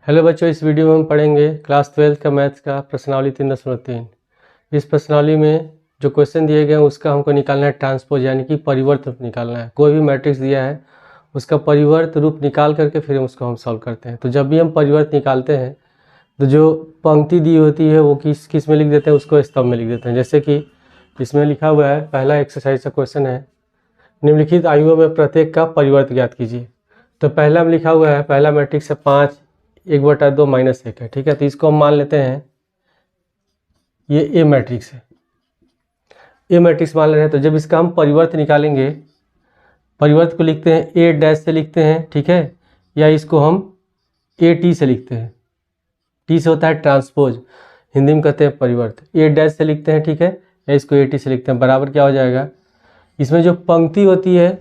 Hello बच्चों, इस video में हम पढ़ेंगे क्लास 12 का मैथ्स का प्रश्नावली 3.3। इस प्रश्नावली में जो क्वेश्चन दिए गए हैं उसका हमको निकालना है ट्रांसपोज, यानी कि परिवर्त रूप निकालना है। कोई भी मैट्रिक्स दिया है उसका परिवर्त रूप निकाल करके फिर उसको हम सॉल्व करते हैं। तो जब भी हम परिवर्त निकालते हैं तो जो पंक्ति दी होती है वो किस में लिख देते हैं, उसको स्तंभ में लिख देते हैं। जैसे कि इसमें लिखा हुआ है, पहला एक्सरसाइज का क्वेश्चन है, निम्नलिखित आयुओं में प्रत्येक का परिवर्त ज्ञात कीजिए। तो पहला में लिखा हुआ है, पहला मैट्रिक्स है 5 1/2 - 1 है। ठीक है, तो इसको हम मान लेते हैं ये ए मैट्रिक्स है, ए मैट्रिक्स मान ले रहे हैं। तो जब इसका हम परिवर्त निकालेंगे, परिवर्त को लिखते हैं ए डैश से लिखते हैं, ठीक है, या इसको हम ए टी से लिखते हैं। टी से होता है ट्रांसपोज, हिंदी में कहते हैं परिवर्त। ए डैश से लिखते हैं, ठीक है, या इसको ए टी से लिखते हैं। बराबर क्या हो जाएगा, इसमें जो पंक्ति होती है,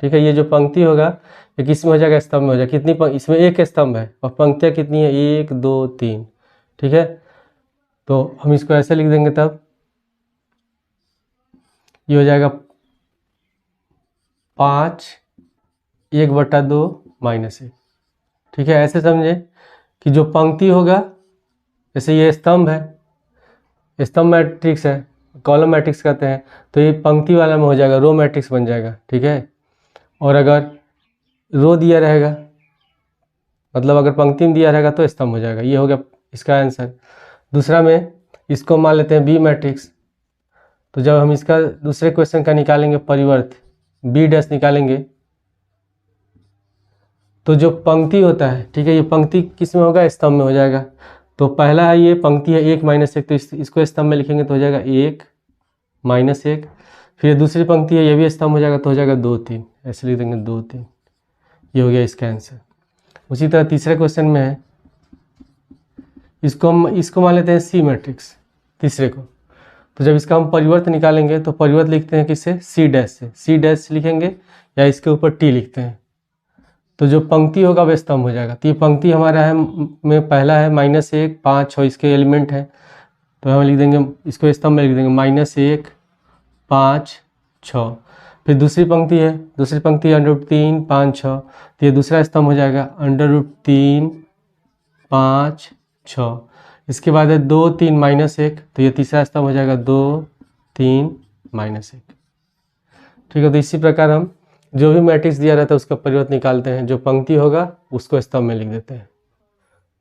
ठीक है, ये जो पंक्ति होगा ये किस में हो जाएगा, स्तंभ में हो जाएगा। कितनी इसमें एक स्तंभ है और पंक्तियाँ कितनी है, 1 2 3। ठीक है, तो हम इसको ऐसे लिख देंगे, तब ये हो जाएगा 5 1/2 - 1। ठीक है, ऐसे समझे कि जो पंक्ति होगा, जैसे ये स्तंभ है, स्तंभ मैट्रिक्स है, कॉलम मैट्रिक्स कहते हैं, तो ये पंक्ति वाला में हो जाएगा, रो मैट्रिक्स बन जाएगा। ठीक है, और अगर रो दिया रहेगा, मतलब अगर पंक्ति में दिया रहेगा तो स्तंभ हो जाएगा। ये हो गया इसका आंसर। दूसरा में इसको मान लेते हैं बी मैट्रिक्स। तो जब हम इसका दूसरे क्वेश्चन का निकालेंगे परिवर्त, बी डैश निकालेंगे, तो जो पंक्ति होता है, ठीक है, ये पंक्ति किस में होगा, स्तंभ में हो जाएगा। तो पहला है, ये पंक्ति है 1 - 1, तो इसको स्तंभ में लिखेंगे तो हो जाएगा 1 - 1। फिर दूसरी पंक्ति है, ये भी स्तंभ हो जाएगा तो हो जाएगा 2 3, ऐसे लिख देंगे 2 3। ये हो गया इसका आंसर। उसी तरह तीसरे क्वेश्चन में है, इसको मान लेते हैं सी मैट्रिक्स, तीसरे को। तो जब इसका हम परिवर्त निकालेंगे तो परिवर्त लिखते हैं किससे, सी डैश से। सी डैश से लिखेंगे या इसके ऊपर टी लिखते हैं, तो जो पंक्ति होगा वह स्तंभ हो जाएगा। तो ये पंक्ति हमारा है में पहला है -1 5 6, इसके एलिमेंट है, तो हम लिख देंगे इसको स्तंभ में लिख देंगे -1 5 6। फिर दूसरी पंक्ति है, दूसरी पंक्ति √3 5 6, तो ये दूसरा स्तंभ हो जाएगा √3 5 6। इसके बाद है 2 3 - 1, तो ये तीसरा स्तंभ हो जाएगा 2 3 -1। ठीक है, तो इसी प्रकार हम जो भी मैट्रिक्स दिया रहता है उसका परिवर्त निकालते हैं, जो पंक्ति होगा उसको स्तंभ में लिख देते हैं।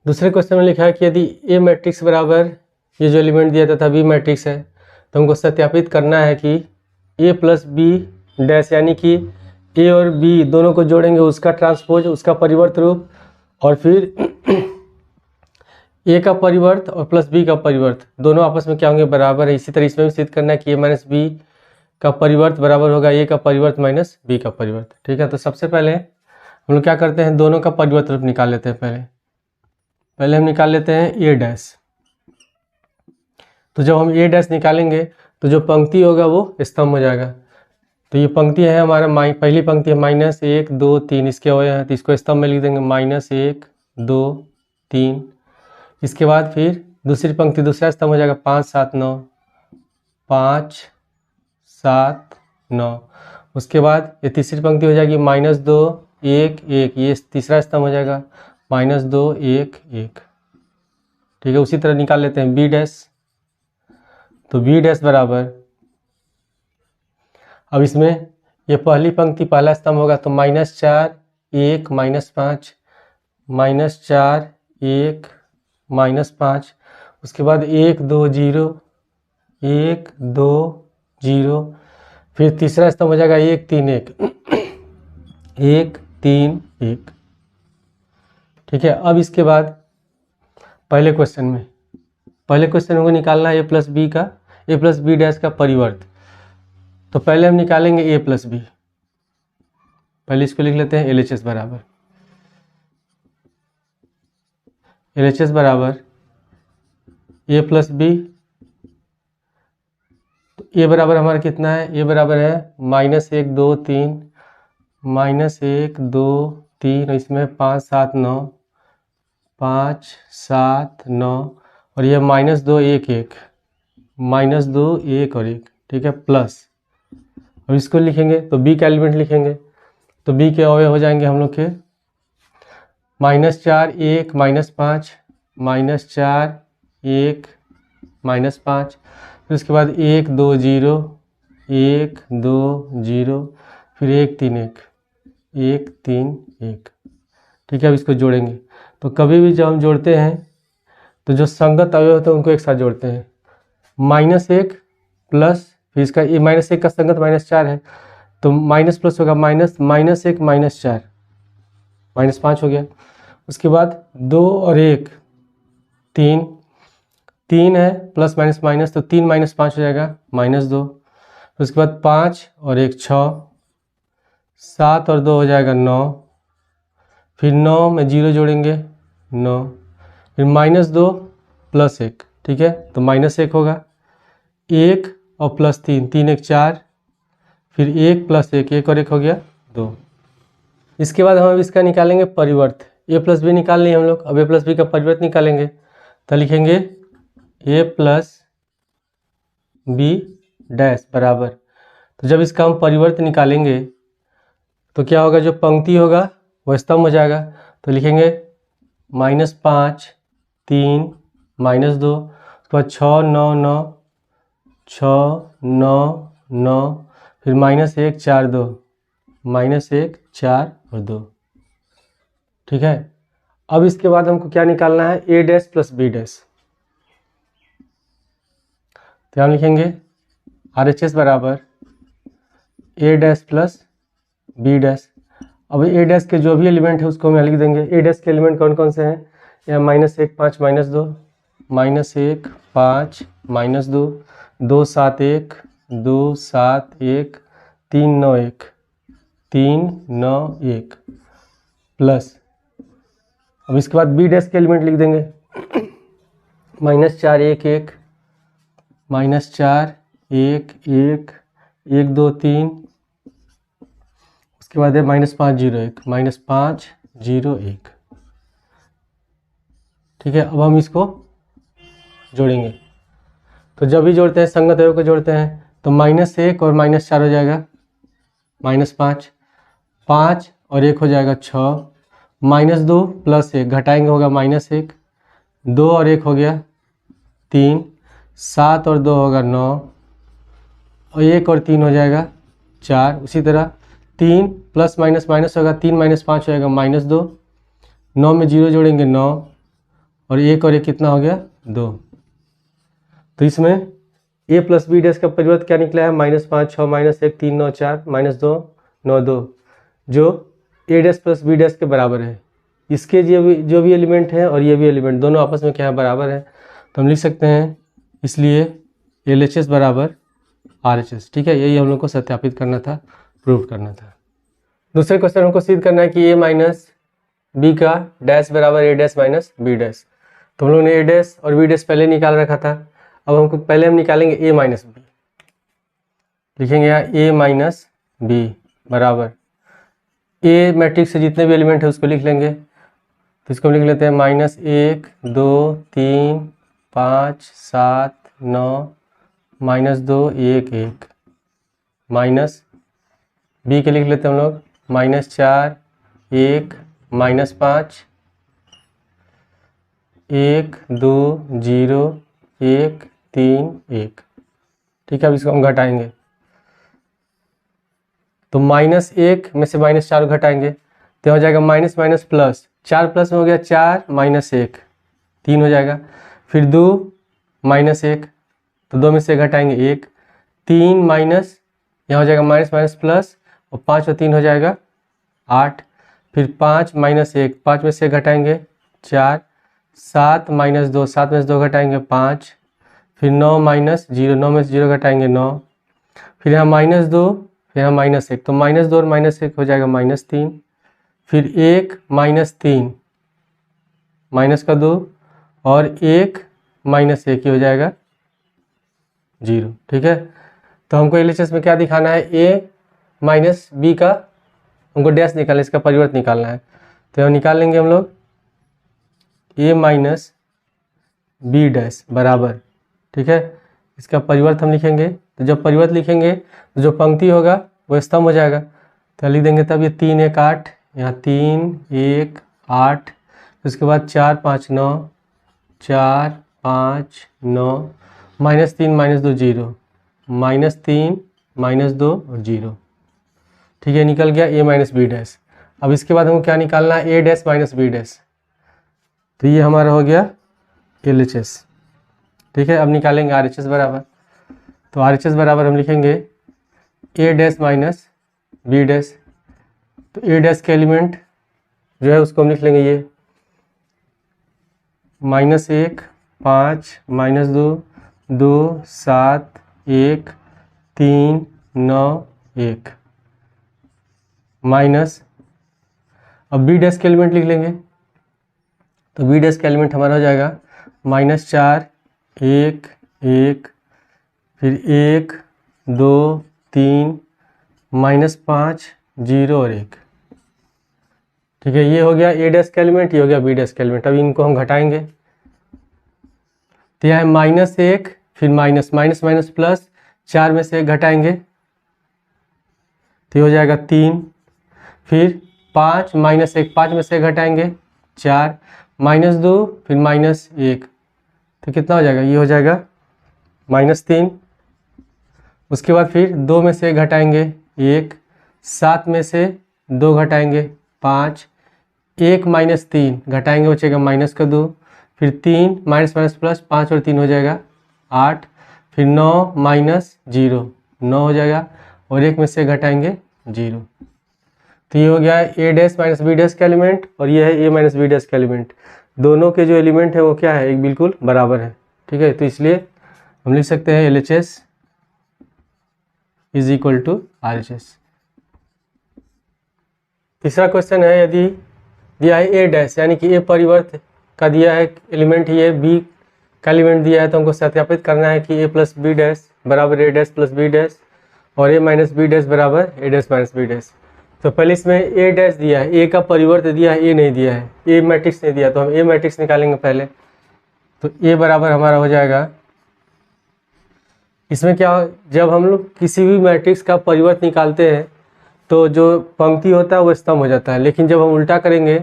दूसरे क्वेश्चन में लिखा है कि यदि ए मैट्रिक्स बराबर ये जो एलिमेंट दिया था बी मैट्रिक्स है, तो हमको सत्यापित करना है कि ए प्लस बी डैश, यानी कि ए और बी दोनों को जोड़ेंगे, उसका ट्रांसपोज, उसका परिवर्त रूप, और फिर ए का परिवर्त और प्लस बी का परिवर्त दोनों आपस में क्या होंगे, बराबर है। इसी तरह इसमें भी सिद्ध करना है कि ए माइनस बी का परिवर्त बराबर होगा ए का परिवर्त माइनस बी का परिवर्त। ठीक है, तो सबसे पहले हम लोग क्या करते हैं, दोनों का परिवर्त रूप निकाल लेते हैं। पहले हम निकाल लेते हैं ए डैश। तो जब हम ए डैश निकालेंगे तो जो पंक्ति होगा वो स्तंभ हो जाएगा। तो ये पंक्ति है हमारा, पहली पंक्ति है -1 2 3, इसके हुए हैं, तो इसको स्तंभ में लिख देंगे -1 2 3। इसके बाद फिर दूसरी पंक्ति, दूसरा स्तंभ हो जाएगा 5 7 9 5 7 9। उसके बाद ये तीसरी पंक्ति हो जाएगी -2 1 1, ये तीसरा स्तंभ हो जाएगा -2 1 1। ठीक है, उसी तरह निकाल लेते हैं बी डैश। तो बी डैश बराबर, अब इसमें ये पहली पंक्ति पहला स्तंभ होगा तो -4 1 -5 -4 1 -5। उसके बाद 1 2 0 1 2 0। फिर तीसरा स्तंभ हो जाएगा 1 3 1 1 3 1। ठीक है, अब इसके बाद पहले क्वेश्चन को निकालना है ए प्लस बी डैश का परिवर्त। तो पहले हम निकालेंगे ए प्लस बी। पहले इसको लिख लेते हैं LHS बराबर, LHS बराबर ए प्लस बी। तो ए बराबर हमारा कितना है, ए बराबर है -1 2 3 -1 2 3, इसमें 5 7 9 5 7 9, और ये -2 1 1 -2 1 और 1। ठीक है, प्लस अब इसको लिखेंगे तो बी का एलिमेंट लिखेंगे, तो बी के अवयव हो जाएंगे हम लोग के -4 1 -5 -4 1 -5, फिर उसके बाद 1 2 0 1 2 0, फिर 1 3 1 1 3 1। ठीक है, अब इसको जोड़ेंगे। तो कभी भी जब हम जोड़ते हैं तो जो संगत अवयव होते हैं उनको एक साथ जोड़ते हैं। -1 प्लस, फिर इसका -1 का संगत -4 है, तो माइनस प्लस होगा माइनस, -1 -4 -5 हो गया। उसके बाद 2 और 1 3, 3 है प्लस माइनस माइनस, तो 3 -5 हो जाएगा -2। उसके बाद 5 और 1 6, 7 और 2 हो जाएगा 9, फिर 9 में 0 जोड़ेंगे 9, फिर -2 प्लस 1। ठीक है, तो -1 होगा, 1 और प्लस 3, 3 1 4, फिर 1 प्लस 1, 1 और 1 हो गया 2। इसके बाद हम अब इसका निकालेंगे परिवर्त। a प्लस बी निकाल लिए हम लोग, अब a प्लस बी का परिवर्त निकालेंगे। तो लिखेंगे a प्लस बी डैश बराबर, तो जब इसका हम परिवर्त निकालेंगे तो क्या होगा, जो पंक्ति होगा वो स्तंभ हो जाएगा। तो लिखेंगे -5 3 -2, उसके बाद 6 9 9 6 9 9, फिर -1 4 2, -1 4 और 2। ठीक है, अब इसके बाद हमको क्या निकालना है, a dash plus B dash. तो हम लिखेंगे RHS बराबर a dash plus B dash. अब a डैश के जो भी एलिमेंट है उसको हम यहाँ लिख देंगे। a डैश के एलिमेंट कौन कौन से हैं, यहाँ -1 5 -2, -1 5 -2, 2 7 1 2 7 1 3 9 1 3 9 1 प्लस, अब इसके बाद बी डैश के एलिमेंट लिख देंगे -4 1 1 -4 1 1 1 2 3, उसके बाद है -5 0 1 -5 0 1। ठीक है, अब हम इसको जोड़ेंगे। तो जब भी जोड़ते हैं संगत अवयव को जोड़ते हैं तो -1 और -4 हो जाएगा -5, 5 और 1 हो जाएगा 6, -2 प्लस 1 घटाएंगे होगा -1, 2 और 1 हो गया 3, 7 और 2 होगा 9, और 1 और 3 हो जाएगा 4। उसी तरह 3 प्लस माइनस माइनस होगा, 3 -5 हो जाएगा -2, 9 में 0 जोड़ेंगे 9, और 1 और 1 कितना हो गया 2। तो इसमें a प्लस बी डैश का परिवर्त क्या निकला है, -5 6 -1 3 9 4 -2 9 2, जो a dash plus B dash के बराबर है। इसके जो भी एलिमेंट है और ये भी एलिमेंट दोनों आपस में क्या है, बराबर है। तो हम लिख सकते हैं, इसलिए LHS बराबर RHS। ठीक है, यही हम लोग को सत्यापित करना था, प्रूव करना था। दूसरे क्वेश्चन हमको सिद्ध करना है कि a माइनस बी का डैश बराबर a dash minus B dash. तो हम लोगों ने a डैश और b डैश पहले निकाल रखा था, अब हमको पहले हम निकालेंगे a माइनस बी। लिखेंगे यहाँ a माइनस बी बराबर, a मैट्रिक्स से जितने भी एलिमेंट है उसको लिख लेंगे। तो इसको लिख लेते हैं -1 2 3 5 7 9 -2 1 1, माइनस बी के लिख लेते हैं हम लोग -4 1 -5 1 2 0 1 3 1। ठीक है, अब इसको हम घटाएंगे तो -1 में से -4 घटाएंगे तो हो जाएगा माइनस माइनस प्लस, 4 प्लस में हो गया 4 -1 3 हो जाएगा, फिर 2 -1, तो 2 में से घटाएंगे 1, 3 माइनस, यहाँ हो जाएगा माइनस माइनस प्लस, और 5 और 3 हो जाएगा 8, फिर 5 -1 5 में से घटाएंगे 4, 7 -2 7 में से 2 घटाएंगे 5, फिर 9 -0 9 में से 0 घटाएंगे 9, फिर यहाँ -2 फिर यहाँ -1, तो -2 और -1 हो जाएगा -3, फिर 1 -3 माइनस का 2 और 1 -1 ही हो जाएगा 0। ठीक है, तो हमको LHS में क्या दिखाना है, a माइनस बी का हमको डैश निकालना है, इसका परिवर्त निकालना है। तो हम निकाल लेंगे हम लोग a माइनस बी डैश बराबर, ठीक है, इसका परिवर्त हम लिखेंगे। तो जब परिवर्त लिखेंगे तो जो पंक्ति होगा वो स्तंभ हो जाएगा। तो लिख देंगे तब ये 3 1 8, यहाँ 3 1 8, उसके बाद 4 5 9, 4 5 9, -3 -2 0, -3 -2 और 0। ठीक है, निकल गया a माइनस बी डैश। अब इसके बाद हमको क्या निकालना है, a dash minus B dash. तो ये हमारा हो गया LHS। ठीक है, अब निकालेंगे RHS बराबर। तो RHS बराबर हम लिखेंगे a dash minus B dash. तो a डैश के एलिमेंट जो है उसको हम लिख लेंगे ये -1 5 -2 2 7 1 3 9 1 माइनस, अब बी डैश के एलिमेंट लिख लेंगे। तो बी डैश का एलिमेंट हमारा हो जाएगा -4 1 1, फिर 1 2 3, -5 0 और 1। ठीक है, ये हो गया ए डैश का एलिमेंट, ये हो गया बी डैश का एलिमेंट। अब इनको हम घटाएंगे। तो यहाँ है -1, फिर माइनस माइनस माइनस प्लस, 4 में से 1 घटाएंगे तो ये हो जाएगा 3, फिर 5 -1, 5 में से 1 घटाएंगे 4, -2, फिर -1, तो कितना हो जाएगा, ये हो जाएगा -3। उसके बाद फिर 2 में से 1 घटाएंगे 1, 7 में से 2 घटाएंगे 5, 1 -3 घटाएंगे बचेगा -2, फिर 3 माइनस माइनस प्लस, 5 और 3 हो जाएगा 8, फिर 9 -0 9 हो जाएगा, और 1 में से घटाएंगे 0। तो ये हो गया a dash minus B dash का एलिमेंट, और ये है a माइनस बी डैश का एलिमेंट। दोनों के जो एलिमेंट है वो क्या है, एक बिल्कुल बराबर है। ठीक है, तो इसलिए हम लिख सकते हैं LHS is equal to RHS। तीसरा क्वेश्चन है, यदि दिया है a डैश यानी कि a परिवर्त का दिया है एलिमेंट, ये b का एलिमेंट दिया है, तो हमको सत्यापित करना है कि a प्लस बी डैश बराबर a dash plus B dash और a माइनस बी डैश बराबर a dash minus B dash. तो पहले इसमें a डैश दिया है, a का परिवर्त दिया है, a नहीं दिया है, a मैट्रिक्स नहीं दिया, तो हम a मैट्रिक्स निकालेंगे पहले। तो a बराबर हमारा हो जाएगा, इसमें क्या, जब हम लोग किसी भी मैट्रिक्स का परिवर्त निकालते हैं तो जो पंक्ति होता है वो स्तंभ हो जाता है, लेकिन जब हम उल्टा करेंगे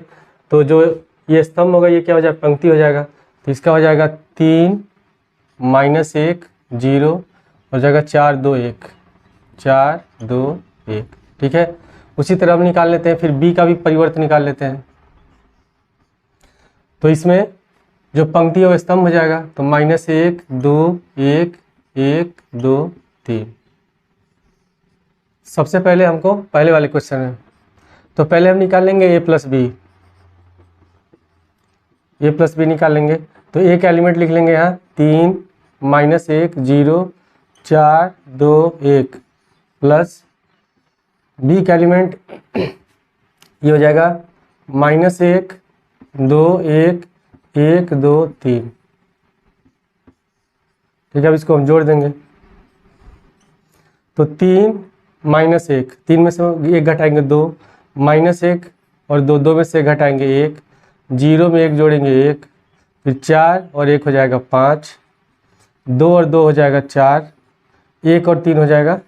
तो जो ये स्तंभ होगा ये क्या हो जाएगा, पंक्ति हो जाएगा। तो इसका हो जाएगा 3 -1 0 हो जाएगा 4 2 1 4 2 1। ठीक है, उसी तरह हम निकाल लेते हैं, फिर b का भी परिवर्तन निकाल लेते हैं। तो इसमें जो पंक्ति है वो स्तंभ हो जाएगा, तो -1 2 1 1 2 3। सबसे पहले हमको पहले वाले क्वेश्चन है, तो पहले हम निकाल लेंगे a प्लस बी, निकाल लेंगे। तो a का एलिमेंट लिख लेंगे यहाँ 3 -1 0 4 2 1 प्लस b का एलिमेंट ये हो जाएगा -1 2 1 1 2 3। ठीक है, अब इसको हम जोड़ देंगे। तो 3 -1, 3 में से 1 घटाएंगे 2, -1 और 2 में से घटाएंगे 1, 0 में 1 जोड़ेंगे 1, फिर 4 और 1 हो जाएगा 5, 2 और 2 हो जाएगा 4, 1 और 3 हो जाएगा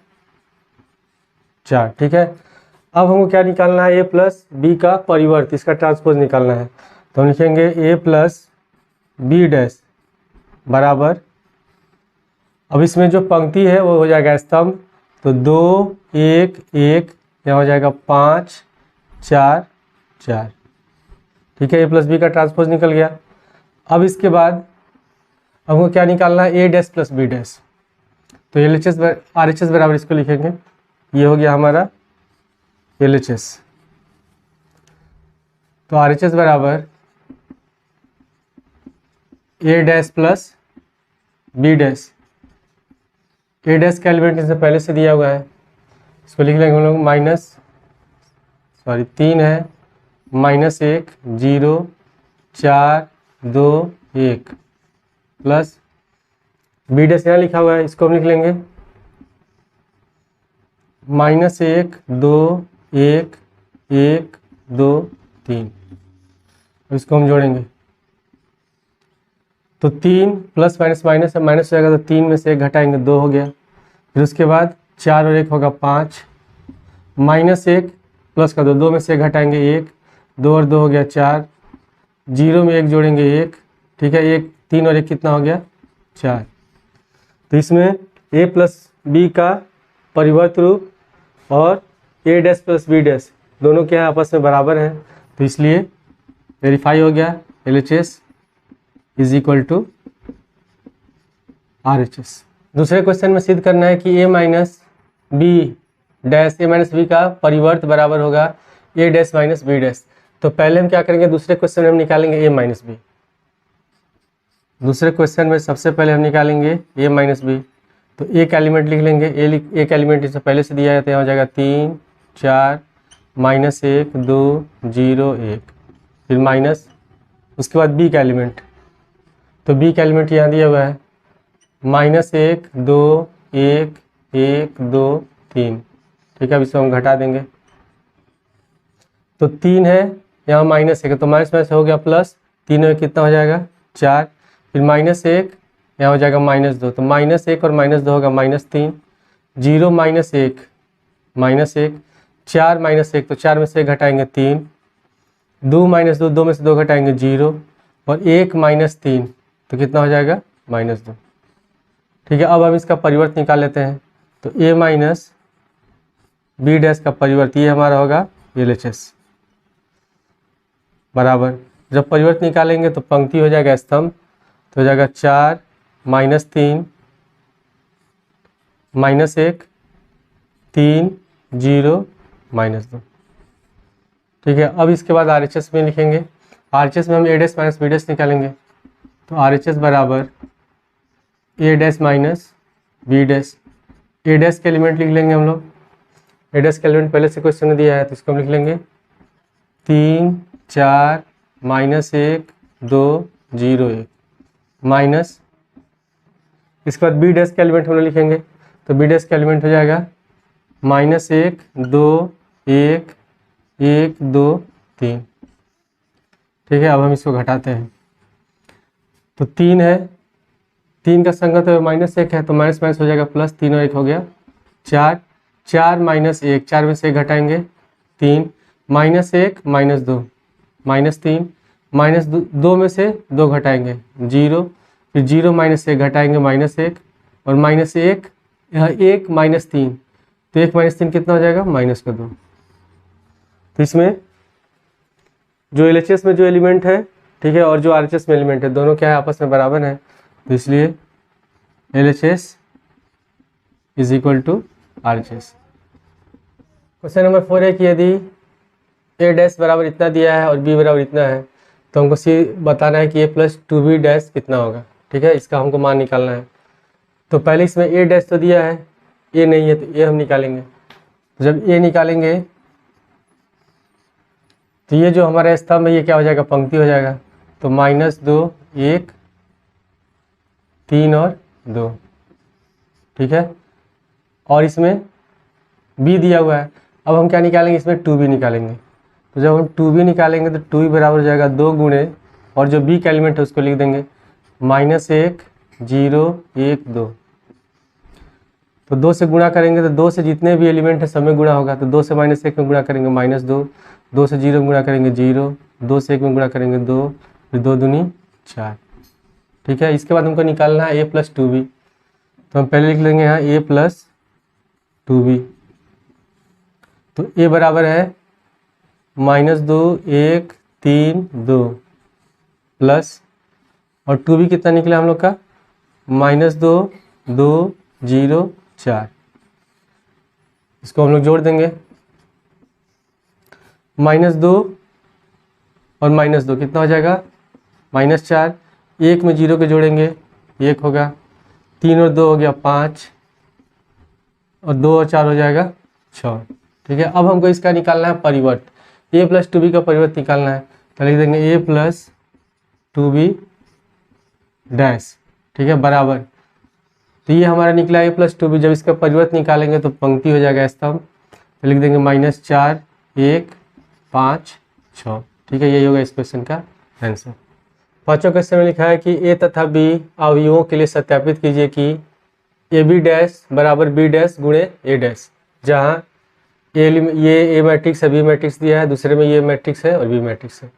4। ठीक है, अब हमको क्या निकालना है, a प्लस बी का परिवर्त, इसका ट्रांसपोज निकालना है। तो हम लिखेंगे a प्लस बी डैश बराबर, अब इसमें जो पंक्ति है वो हो जाएगा स्तंभ, तो 2 1 1 यहाँ हो जाएगा 5 4 4। ठीक है, a प्लस बी का ट्रांसपोज निकल गया। अब इसके बाद हमको क्या निकालना है, a dash plus B dash. तो LHS RHS बराबर इसको लिखेंगे, ये हो गया हमारा LHS। तो RHS बराबर a dash plus B dash, a dash का एलिमेंट इससे पहले से दिया हुआ है, इसको लिख लेंगे हम लोग 3 है -1 0 4 2 1 प्लस बी डैश यहाँ लिखा हुआ है, इसको हम लिख लेंगे -1 2 1 1 2 3। इसको हम जोड़ेंगे तो 3 प्लस माइनस माइनस है, माइनस हो जाएगा, तो 3 में से 1 घटाएंगे 2 हो गया, फिर उसके बाद 4 और 1 होगा 5, -1 प्लस का 2 में से 1 घटाएंगे 1, 2 और 2 हो गया 4, 0 में 1 जोड़ेंगे 1, ठीक है, 1 3 और 1 कितना हो गया 4। तो इसमें a प्लस बी का परिवर्त रूप और a dash plus B dash दोनों क्या है आपस में बराबर हैं, तो इसलिए वेरीफाई हो गया LHS is equal to RHS। दूसरे क्वेश्चन में सिद्ध करना है कि a minus B dash a minus B का परिवर्त बराबर होगा a dash minus B dash. तो पहले हम क्या करेंगे, दूसरे क्वेश्चन में हम निकालेंगे a माइनस बी। दूसरे क्वेश्चन में सबसे पहले हम निकालेंगे a माइनस बी। तो एक एलिमेंट लिख लेंगे, एक एलिमेंट इससे पहले से दिया है तो यहाँ हो जाएगा 3 4 -1 2 0 1, फिर माइनस, उसके बाद बी का एलिमेंट। तो बी का एलिमेंट यहाँ दिया हुआ है -1 2 1 1 2 3, ठीक है। अब इसको हम घटा देंगे तो 3 है, यहाँ -1 है तो माइनस माइनस हो गया प्लस, 3 में कितना हो जाएगा 4, फिर -1 यहाँ हो जाएगा -2, तो -1 और -2 होगा -3, 0 -1 -1, 4 -1 तो 4 में से 1 घटाएंगे 3, 2 -2 2 में से 2 घटाएंगे 0 और 1 -3 तो कितना हो जाएगा -2, ठीक है। अब हम इसका परिवर्त निकाल लेते हैं। तो a माइनस बी डैश का परिवर्त ये हमारा होगा LHS बराबर, जब परिवर्त निकालेंगे तो पंक्ति हो जाएगा स्तंभ, तो हो जाएगा 4 -3 -1 3 0 -2, ठीक है। अब इसके बाद RHS में लिखेंगे। RHS में हम a dash minus B dash निकालेंगे। तो RHS बराबर a dash minus B dash, a dash के एलिमेंट लिख लेंगे हम लोग। a डैश के एलिमेंट पहले से क्वेश्चन में दिया है तो इसको हम लिख लेंगे 3 4 -1 2 0 1 माइनस, इसके बाद बी डैश के एलिमेंट हम लोग लिखेंगे। तो बी डैश का एलिमेंट हो जाएगा -1 2 1 1 2 3, ठीक है। अब हम इसको घटाते हैं तो 3 है, 3 का संगत -1 है तो माइनस माइनस हो जाएगा प्लस, 3 और 1 हो गया 4, 4 -1 4 में से 1 घटाएंगे 3, -1 -2 -3, -2 में से 2 घटाएंगे 0, फिर 0 -1 घटाएंगे -1 और -1 यहाँ 1 -3 तो 1 -3 कितना हो जाएगा -2। तो इसमें जो LHS में जो एलिमेंट है, ठीक है, और जो RHS में एलिमेंट है दोनों क्या है आपस में बराबर है, तो इसलिए LHS is equal to RHS। Question number 4 है कि यदि a डैश बराबर इतना दिया है और b बराबर इतना है तो हमको सी बताना है कि a प्लस 2b डैश कितना होगा, ठीक है। इसका हमको मान निकालना है। तो पहले इसमें a डैश तो दिया है, a नहीं है तो a हम निकालेंगे। तो जब a निकालेंगे तो ये जो हमारा स्तंभ है ये क्या हो जाएगा पंक्ति हो जाएगा। तो -2 1 3 और 2, ठीक है। और इसमें b दिया हुआ है, अब हम क्या निकालेंगे इसमें 2b निकालेंगे। तो जब हम 2b निकालेंगे तो 2b बराबर हो जाएगा 2 गुणे और जो b का एलिमेंट है उसको लिख देंगे -1 0 1 2। तो 2 से गुणा करेंगे तो 2 से जितने भी एलिमेंट है सब में गुणा होगा। तो 2 से -1 में गुणा करेंगे -2, 2 से 0 में गुणा करेंगे 0, 2 से 1 में गुणा करेंगे 2, फिर 2 दूनी 4, ठीक है। इसके बाद हमको निकालना है a प्लस 2b। तो हम पहले लिख लेंगे यहाँ a प्लस 2b। तो a बराबर है -2 1 3 2 प्लस और 2b कितना निकला हम लोग का -2 2 0 4। इसको हम लोग जोड़ देंगे, -2 और -2 कितना हो जाएगा -4, 1 में 0 के जोड़ेंगे 1 होगा, 3 और 2 हो गया 5 और 2 और 4 हो जाएगा 6, ठीक है। अब हमको इसका निकालना है परिवर्त, a प्लस 2b का परिवर्त निकालना है। तो लिख देंगे a प्लस 2b डैश, ठीक है, बराबर। तो ये हमारा निकला a प्लस 2b। जब इसका परिवर्त निकालेंगे तो पंक्ति हो जाएगा स्तंभ, तो लिख देंगे -4 1 5 6, ठीक है। यही होगा इस क्वेश्चन का आंसर। पांचों क्वेश्चन में लिखा है कि a तथा b अवयवों के लिए सत्यापित कीजिए कि ab डैश बराबर b डैश गुणे a डैश, जहाँ ये ए मैट्रिक्स है, बी मैट्रिक्स दिया है, दूसरे में ये मैट्रिक्स है और बी मैट्रिक्स है।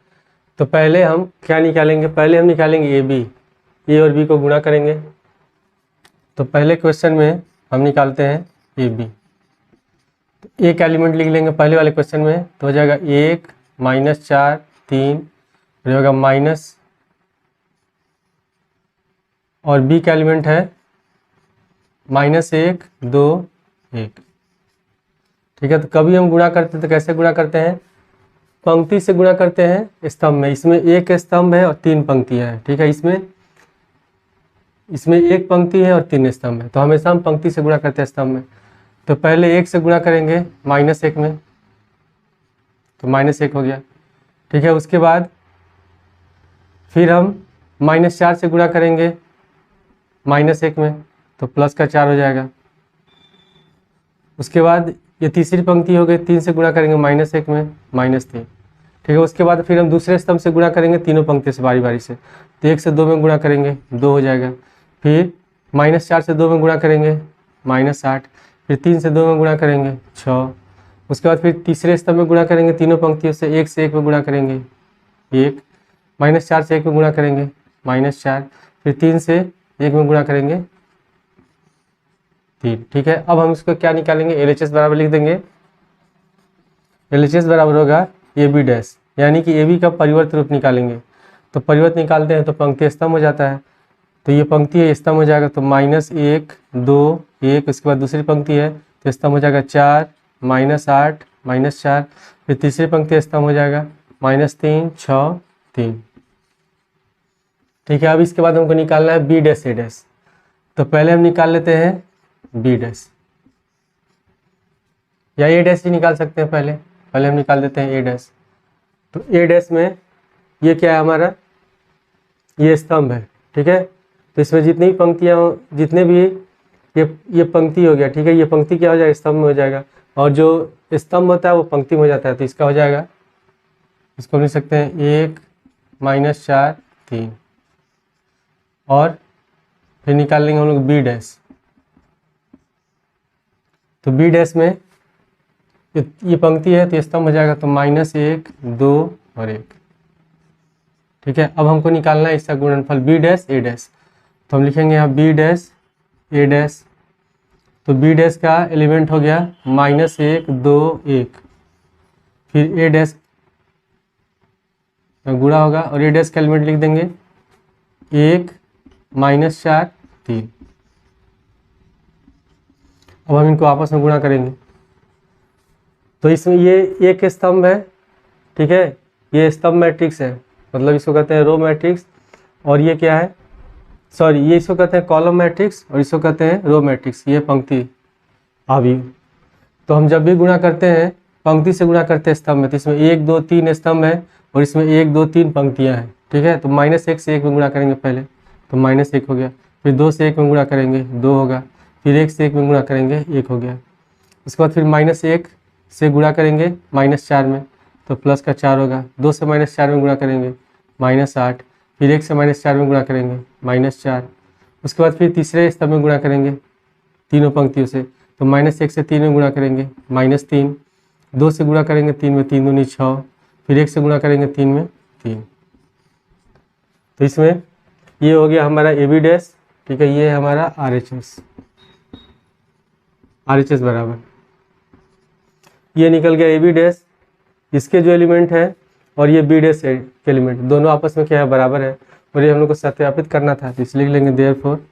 तो पहले हम क्या निकालेंगे, पहले हम निकालेंगे ए बी, ए और बी को गुणा करेंगे। तो पहले क्वेश्चन में हम निकालते हैं ए बी। तो एक एलिमेंट लिख लेंगे पहले वाले क्वेश्चन में, तो हो जाएगा 1 -4 3, हो जाएगा माइनस, और बी का एलिमेंट है -1 2 1। ठीक है, तो कभी हम गुणा करते हैं तो कैसे गुणा करते हैं, पंक्ति से गुणा करते हैं स्तंभ में। इसमें एक स्तंभ है और 3 पंक्तियां हैं। ठीक है, इसमें एक पंक्ति है और 3 स्तंभ है, तो हमेशा हम पंक्ति से गुणा करते हैं स्तंभ में। तो पहले 1 से गुणा करेंगे -1 में, तो -1 हो गया। ठीक है, उसके बाद फिर हम -4 से गुणा करेंगे -1 में, तो प्लस का 4 हो जाएगा। उसके बाद ये तीसरी पंक्ति हो गई, 3 से गुणा करेंगे -1 में -3। ठीक है, उसके बाद फिर हम दूसरे स्तंभ से गुणा करेंगे तीनों पंक्ति से बारी बारी से, तो 1 से 2 में गुणा करेंगे 2 हो जाएगा। फिर -4 से 2 में गुणा करेंगे -8, फिर 3 से 2 में गुणा करेंगे 6। उसके बाद फिर तीसरे स्तंभ में गुणा करेंगे तीनों पंक्तियों से, 1 से 1 में गुणा करेंगे 1, -4 से 1 में गुणा करेंगे -4, फिर 3 से 1 में गुणा करेंगे 3। ठीक है, अब हम इसको क्या निकालेंगे, LHS बराबर लिख देंगे। LHS बराबर होगा ए बी डैश, यानी कि ए बी का परिवर्त रूप निकालेंगे। तो परिवर्त निकालते हैं तो पंक्ति स्तंभ हो जाता है, तो ये पंक्ति है स्तंभ हो जाएगा, तो -1 2 1। उसके बाद दूसरी पंक्ति है तो स्तंभ हो जाएगा 4 -8 -4, फिर तीसरी पंक्ति स्तंभ हो जाएगा -3 6 3। ठीक है, अब इसके बाद हमको निकालना है बी डैश ए डैश। तो पहले हम निकाल लेते हैं बी डैश, या ए डैश ही निकाल सकते हैं। पहले हम निकाल देते हैं ए डैश। तो ए डैश में ये क्या है हमारा, ये स्तंभ है। ठीक है, तो इसमें जितनी भी पंक्तियाँ हो, जितने भी ये पंक्ति हो गया। ठीक है, ये पंक्ति क्या हो जाएगा, स्तंभ में हो जाएगा, और जो स्तंभ होता है वो पंक्ति में हो जाता है, तो इसका हो जाएगा, इसको हम लिख सकते हैं 1 -4 3। और फिर निकाल लेंगे हम लोग बी डैश। तो बी डैश में ये पंक्ति है तो स्तंभ हो जाएगा, तो -1 2 और 1। ठीक है, अब हमको निकालना है इसका गुणनफल बी डैश ए डैश। तो हम लिखेंगे यहाँ बी डैश ए डैश। तो बी डैश का एलिमेंट हो गया -1 2 1, फिर ए डैश गुणा होगा, और ए डैश का एलिमेंट लिख देंगे 1 -4 3। अब हम इनको आपस में गुणा करेंगे। तो इसमें ये एक स्तंभ है। ठीक है, ये स्तंभ मैट्रिक्स है, मतलब इसको कहते हैं रो मैट्रिक्स, और ये क्या है, सॉरी, ये इसको कहते हैं कॉलम मैट्रिक्स और इसको कहते हैं रो मैट्रिक्स। ये पंक्ति अवयव। तो हम जब भी गुणा करते हैं पंक्ति से गुणा करते हैं स्तंभ में, तो इसमें 1 2 3 स्तंभ है और इसमें 1 2 3 पंक्तियां हैं। ठीक है, तो -1 से 1 में गुणा करेंगे पहले, तो -1 हो गया। फिर 2 से 1 में गुणा करेंगे 2 होगा, फिर 1 से 1 में गुणा करेंगे 1 हो गया। उसके बाद फिर -1 से गुणा करेंगे -4 में, तो प्लस का 4 होगा। 2 से -4 में गुणा करेंगे -8, फिर 1 से -4 में गुणा करेंगे -4। उसके बाद फिर तीसरे स्तंभ में गुणा करेंगे तीनों पंक्तियों से, तो -1 से 3 में गुणा करेंगे -3, 2 से गुणा करेंगे 3 में 3 दूनी 6, फिर 1 से गुणा करेंगे 3 में 3। तो इसमें ये हो गया हमारा ए बी डैश। ठीक है, ये है हमारा RHS बराबर, ये निकल गया ए बी डैश, इसके जो एलिमेंट है और ये बी डैश के एलिमेंट दोनों आपस में क्या है, बराबर है, और ये हम लोग को सत्यापित करना था, तो इसलिए लिख लेंगे therefore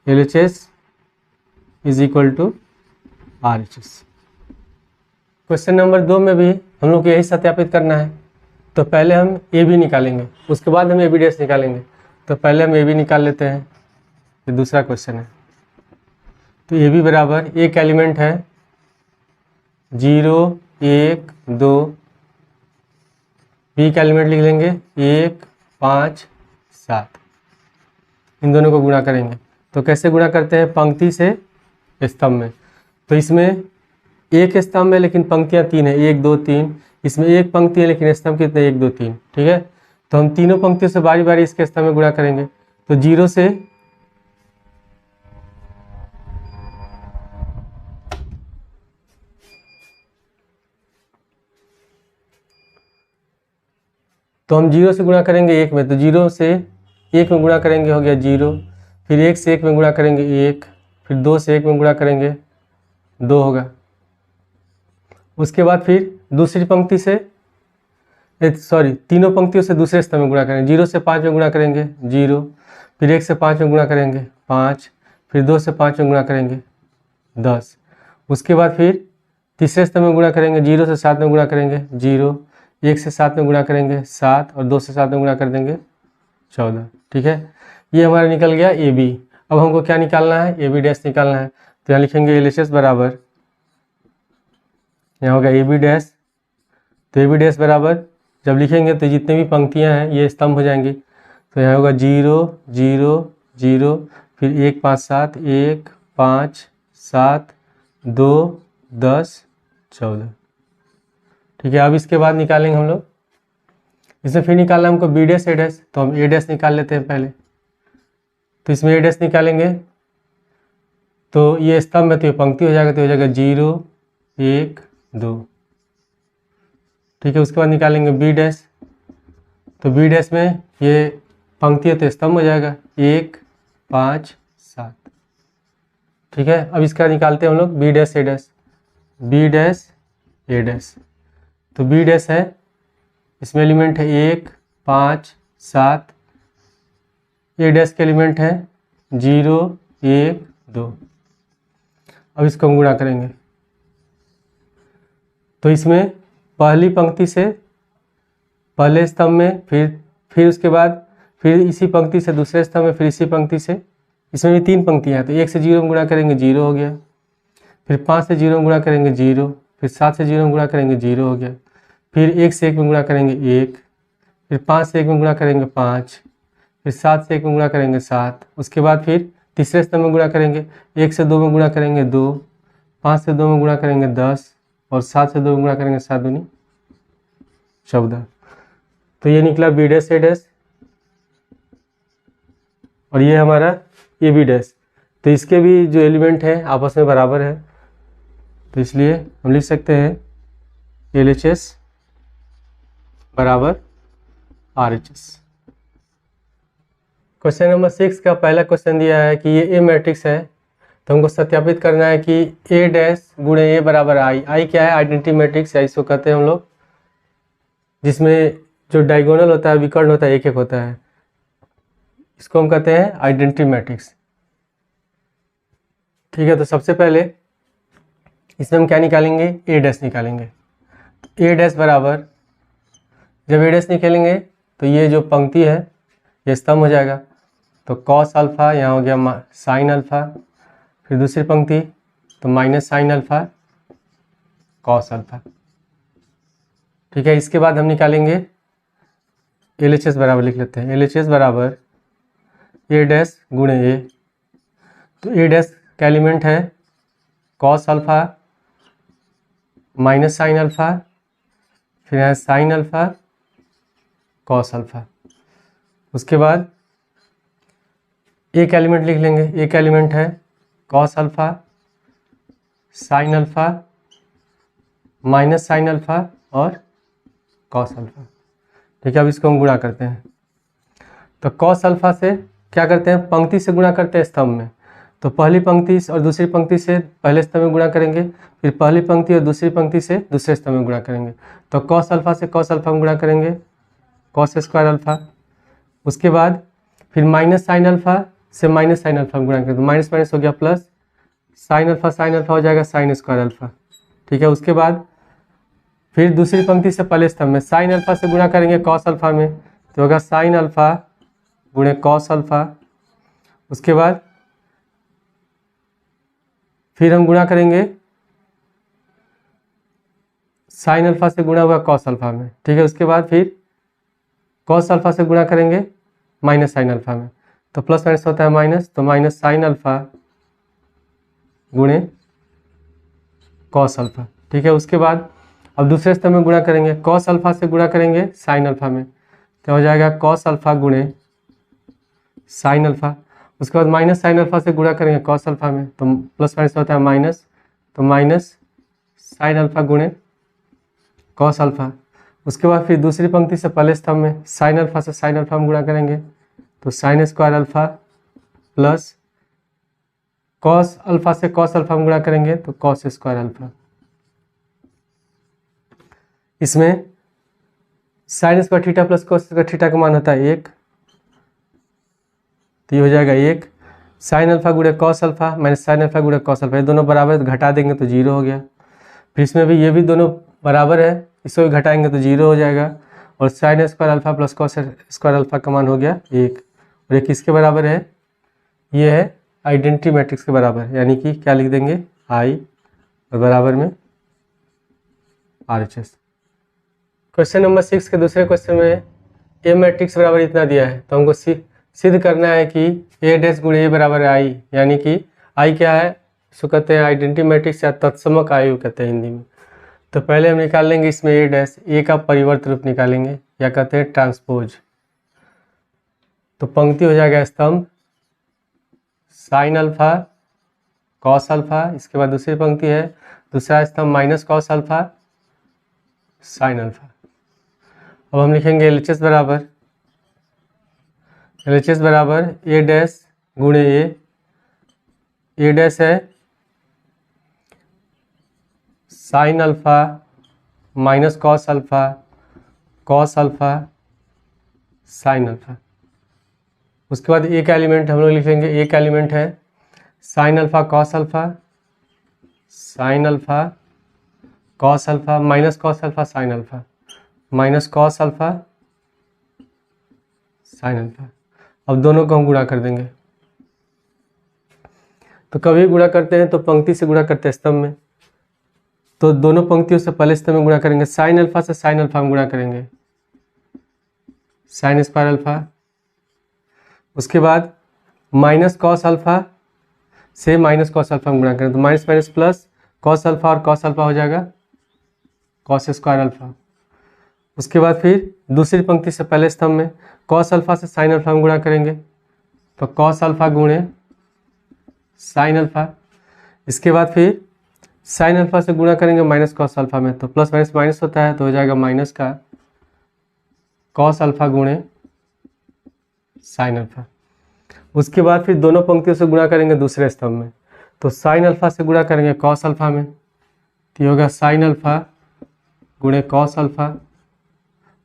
LHS is equal to RHS। Question number 2 में भी हम लोग को यही सत्यापित करना है। तो पहले हम ए बी निकालेंगे, उसके बाद हम ए बी डैश निकालेंगे। तो पहले हम ए बी निकाल लेते हैं, ये दूसरा क्वेश्चन है। तो ए बी बराबर एक एलिमेंट है 0 1 2, बी का एलिमेंट लिख लेंगे 1 5 7, इन दोनों को गुणा करेंगे। तो कैसे गुणा करते हैं, पंक्ति से स्तंभ में। तो इसमें एक स्तंभ है लेकिन पंक्तियां 3 है, 1 2 3। इसमें एक पंक्ति है लेकिन स्तंभ कितने, 1 2 3। ठीक है, तो हम तीनों पंक्तियों से बारी बारी इसके स्तंभ में गुणा करेंगे। तो 0 से तो हम 0 से गुणा करेंगे 1 में, तो 0 से 1 में गुणा करेंगे हो गया 0, फिर 1 से 1 में गुणा करेंगे 1, फिर 2 से 1 में गुणा करेंगे 2 होगा। उसके बाद फिर दूसरी पंक्ति से तीनों पंक्तियों से दूसरे स्तंभ में गुणा करेंगे। 0 से 5 में गुणा करेंगे 0, फिर 1 से 5 में गुणा करेंगे 5, फिर 2 से 5 में गुणा करेंगे 10। उसके बाद फिर तीसरे स्तंभ में गुणा करेंगे, 0 से 7 में गुणा करेंगे 0, 1 से 7 में गुणा करेंगे 7 और 2 से 7 में गुणा कर देंगे 14। ठीक है, ये हमारा निकल गया ए बी। अब हमको क्या निकालना है, ए बी डैश निकालना है। तो यहाँ लिखेंगे LHS बराबर, यहाँ होगा ए बी डैश। तो ए बी डैश बराबर जब लिखेंगे तो जितने भी पंक्तियाँ हैं ये स्तंभ हो जाएंगी। तो यहाँ होगा 0 0 0, फिर 1 5 7, 1 5 7 2 10 14। ठीक है, अब इसके बाद निकालेंगे हम लोग, इसमें फिर निकालना हमको बी डैश ए डैश, तो हम ए डैश निकाल लेते हैं पहले। तो इसमें ए डैश निकालेंगे तो ये स्तंभ में तो ये पंक्ति हो जाएगा, तो हो जाएगा 0 1 2। ठीक है, उसके बाद निकालेंगे बी डैश, तो बी डैश में ये पंक्ति है तो स्तंभ हो जाएगा 1 5 7। ठीक है, अब इसका निकालते हैं हम लोग बी डैश ए डैश, बी डैश ए डैश। तो बी डैश है, इसमें एलिमेंट है 1 5 7, ए डैश के एलिमेंट है 0 1 2। अब इसको हम गुणा करेंगे, तो इसमें पहली पंक्ति से पहले स्तंभ में, फिर उसके बाद फिर इसी पंक्ति से दूसरे स्तंभ में, फिर इसी पंक्ति से, इसमें भी 3 पंक्तियाँ हैं। तो 1 से 0 में गुणा करेंगे 0 हो गया, फिर 5 से 0 में गुणा करेंगे 0, फिर 7 से 0 में गुणा करेंगे 0 हो गया, फिर 1 से 1 में गुणा करेंगे 1, फिर 5 से 1 में गुणा करेंगे 5, फिर 7 से 1 में गुणा करेंगे 7। उसके बाद फिर तीसरे स्तंभ में गुणा करेंगे, 1 से 2 में गुणा करेंगे 2, 5 से 2 में गुणा करेंगे 10 और 7 से 2 में गुणा करेंगे 7 दूनी 14। तो ये निकला बी डैश ए डैश और ये हमारा ए बी डैश। तो इसके भी जो एलिमेंट है आपस में बराबर है, तो इसलिए हम लिख सकते हैं LHS बराबर RHS। क्वेश्चन नंबर 6 का पहला क्वेश्चन दिया है कि ये ए मैट्रिक्स है, तो हमको सत्यापित करना है कि ए डैश गुणे ए बराबर आई। आई क्या है, आइडेंटिटी मैट्रिक्स है, इसको कहते हैं हम लोग, जिसमें जो डायगोनल होता है, विकर्ण होता है, एक एक होता है, इसको हम कहते हैं आइडेंटिटी मैट्रिक्स। ठीक है, तो सबसे पहले इसमें हम क्या निकालेंगे, ए डैश निकालेंगे। तो ए डैश बराबर, जब ए डैश निकालेंगे तो ये जो पंक्ति है ये स्तंभ हो जाएगा। तो कॉस अल्फा, यहाँ हो गया साइन अल्फा, फिर दूसरी पंक्ति तो minus sine alpha cos alpha. ठीक है, इसके बाद हम निकालेंगे LHS बराबर, लिख लेते हैं LHS बराबर ए डैश गुणे ए। तो ए डैश का एलिमेंट है cos alpha minus sine alpha, फिर यहाँ साइन अल्फा कॉस अल्फा। उसके बाद एक एलिमेंट लिख लेंगे, एक एलिमेंट है cos alpha sine alpha minus sine alpha और कॉस अल्फा। ठीक है, अब इसको हम गुणा करते हैं। तो कॉस अल्फा से क्या करते हैं, पंक्ति से गुणा करते हैं स्तंभ में। तो पहली पंक्ति और दूसरी पंक्ति से पहले स्तंभ में गुणा करेंगे, फिर पहली पंक्ति और दूसरी पंक्ति से दूसरे स्तंभ में गुणा करेंगे। तो कॉस अल्फा से कॉस अल्फा में गुणा करेंगे, कॉस स्क्वायर अल्फा। उसके बाद फिर माइनस साइन अल्फा से माइनस साइन अल्फा में गुणा करेंगे, तो माइनस माइनस हो गया प्लस, साइन अल्फा हो जाएगा साइन स्क्वायर अल्फा। ठीक है, उसके बाद फिर दूसरी पंक्ति से पहले स्तंभ में साइन अल्फा से गुणा करेंगे कॉस अल्फा में, तो होगा साइन अल्फा गुणे कॉस अल्फा। उसके बाद फिर हम गुणा करेंगे साइन अल्फा से गुणा हुआ कॉस अल्फा में। ठीक है, उसके बाद फिर कॉस अल्फा से गुणा करेंगे माइनस साइन अल्फा में, तो प्लस माइनस होता है माइनस, तो माइनस साइन अल्फा गुणे कॉस अल्फा। ठीक है, उसके बाद अब दूसरे स्तंभ में गुणा करेंगे, कॉस अल्फा से गुणा करेंगे साइन अल्फा में, तो हो जाएगा कॉस अल्फा गुणे साइन अल्फा। उसके बाद माइनस साइन अल्फा से गुणा करेंगे कॉस अल्फा में, तो प्लस माइनस होता है माइनस, तो माइनस साइन अल्फा गुणे कॉस अल्फा। उसके बाद फिर दूसरी पंक्ति से पहले स्तंभ में साइन अल्फा से साइन अल्फा हम गुणा करेंगे, तो sine square alpha plus cos alpha से कॉस अल्फा हम गुणा करेंगे, तो कॉस स्क्वायर अल्फा। इसमें sine square theta plus cos square theta का मान होता है 1, तो ये हो जाएगा 1। साइन अल्फा गुणे cos alpha minus sine alpha गुणे कॉस अल्फा, ये दोनों बराबर, घटा देंगे तो 0 हो गया। फिर इसमें भी ये भी दोनों बराबर है, इसको भी घटाएंगे तो 0 हो जाएगा। और sine square alpha plus cos square alpha का मान हो गया 1, और एक किसके बराबर है, ये है आइडेंटिटी मैट्रिक्स के बराबर, यानी कि क्या लिख देंगे आई और बराबर में RHS। क्वेश्चन नंबर 6 के दूसरे क्वेश्चन में ए मैट्रिक्स बराबर इतना दिया है, तो हमको सिद्ध करना है कि ए डैश गुणे ए बराबर है आई, यानी कि आई क्या है, इसको कहते हैं आइडेंटिटी मैट्रिक्स या तत्समक आयु कहते हैं हिंदी में। तो पहले हम निकाल लेंगे इसमें ए डैश, ए का परिवर्त रूप निकालेंगे या कहते हैं ट्रांसपोज। तो पंक्ति हो जाएगा स्तंभ साइन अल्फा कॉस अल्फा, इसके बाद दूसरी पंक्ति है दूसरा स्तंभ minus cos alpha sine alpha. अब हम लिखेंगे LHS बराबर ए डैश गुणे ए डैश है sine alpha minus cos alpha sine alpha. उसके बाद एक एलिमेंट हम लोग लिखेंगे, एक एलिमेंट है sine alpha cos alpha minus cos alpha sine alpha minus cos alpha sine alpha. अब दोनों को हम गुणा कर देंगे, तो कभी गुणा करते हैं तो पंक्ति से गुणा करते हैं स्तंभ में, तो दोनों पंक्तियों से पहले स्तंभ में गुणा करेंगे, साइन अल्फा से साइन अल्फा हम गुणा करेंगे साइन स्क्वायर अल्फा। उसके बाद माइनस कॉस अल्फा से माइनस कॉस अल्फा हम गुणा करें, तो minus minus plus cos alpha और कॉस अल्फा हो जाएगा कॉस स्क्वायर अल्फा। उसके बाद फिर दूसरी पंक्ति से पहले स्तंभ में कॉस अल्फा से साइन अल्फा हम गुणा करेंगे, तो कॉस अल्फा गुणे साइन अल्फा। इसके बाद फिर साइन अल्फा से गुणा करेंगे माइनस कॉस अल्फा में, तो प्लस माइनस माइनस होता है, तो हो जाएगा माइनस का कॉस अल्फा गुणे साइन अल्फा। उसके बाद फिर दोनों पंक्तियों से गुणा करेंगे दूसरे स्तंभ में, तो साइन अल्फा से गुणा करेंगे कॉस अल्फा में, तो ये होगा साइन अल्फा गुणे कॉस अल्फा।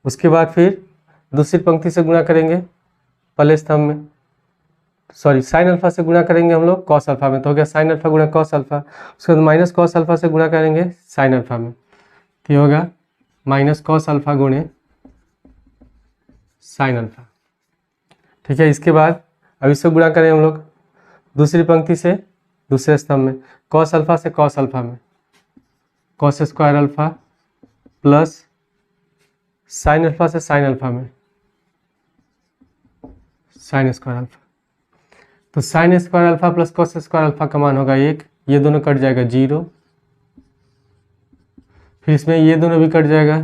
उसके बाद फिर दूसरी पंक्ति से गुणा करेंगे पहले स्तंभ में, सॉरी साइन अल्फा से गुणा करेंगे हम लोग कॉस अल्फा में, तो हो गया साइन अल्फा गुणा कॉस अल्फा। उसके बाद माइनस कॉस अल्फा से गुणा करेंगे साइन अल्फा में, तो ये होगा माइनस कॉस अल्फा गुणे साइन अल्फा। ठीक है, इसके बाद अब इससे गुणा करें हम लोग दूसरी पंक्ति से दूसरे स्तंभ में, कॉस अल्फा से कॉस अल्फा में cos square alpha plus sine alpha से साइन अल्फा में साइन स्क्वायर अल्फा। तो sine square alpha plus cos square alpha का मान होगा 1, ये दोनों कट जाएगा 0, फिर इसमें ये दोनों भी कट जाएगा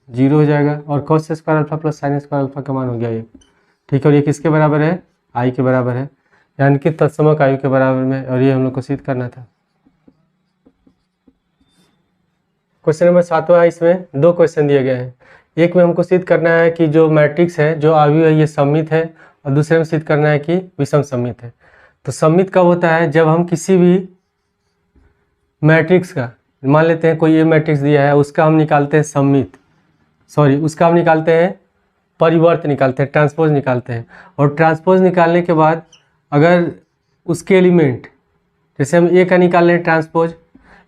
0 हो जाएगा, और cos square alpha plus sine square alpha का मान हो गया 1। ठीक है, और ये किसके बराबर है, आई के बराबर है, यानी कि तत्समक आयु के बराबर में, और ये हम लोग को सिद्ध करना था। क्वेश्चन नंबर 7वां, इसमें दो क्वेश्चन दिए गए हैं। एक में हमको सिद्ध करना है कि जो मैट्रिक्स है जो आयु है ये सममित है, और दूसरे में सिद्ध करना है कि विषम सममित है। तो सममित कब होता है, जब हम किसी भी मैट्रिक्स का, मान लेते हैं कोई ए मैट्रिक्स दिया है, उसका हम निकालते हैं सममित, उसका हम निकालते हैं परिवर्त निकालते हैं, ट्रांसपोज निकालते हैं, और ट्रांसपोज निकालने के बाद अगर उसके एलिमेंट, जैसे हम ए का निकाल लें ट्रांसपोज,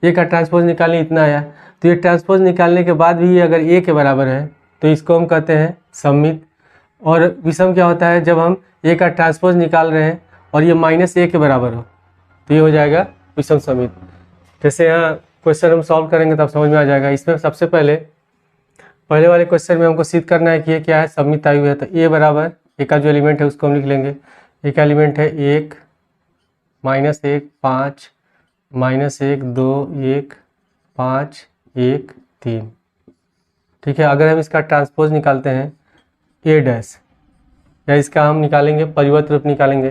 ए का ट्रांसपोज निकालने इतना आया, तो ये ट्रांसपोज निकालने के बाद भी ये अगर ए के बराबर है तो इसको हम कहते हैं सममित। और विषम क्या होता है, जब हम ए का ट्रांसपोज निकाल रहे हैं और ये माइनस ए के बराबर हो, तो ये हो जाएगा विषम सममित। जैसे यहाँ क्वेश्चन हम सॉल्व करेंगे तब समझ में आ जाएगा। इसमें सबसे पहले वाले क्वेश्चन में हमको सिद्ध करना है कि ये क्या है, सममित आयु है। तो ए बराबर, ए का जो एलिमेंट है उसको हम लिख लेंगे, एक एलिमेंट है 1 -1 5 -1 2 1 5 1 3। ठीक है, अगर हम इसका ट्रांसपोज निकालते हैं ए डैश, या इसका हम निकालेंगे परिवर्त रूप निकालेंगे,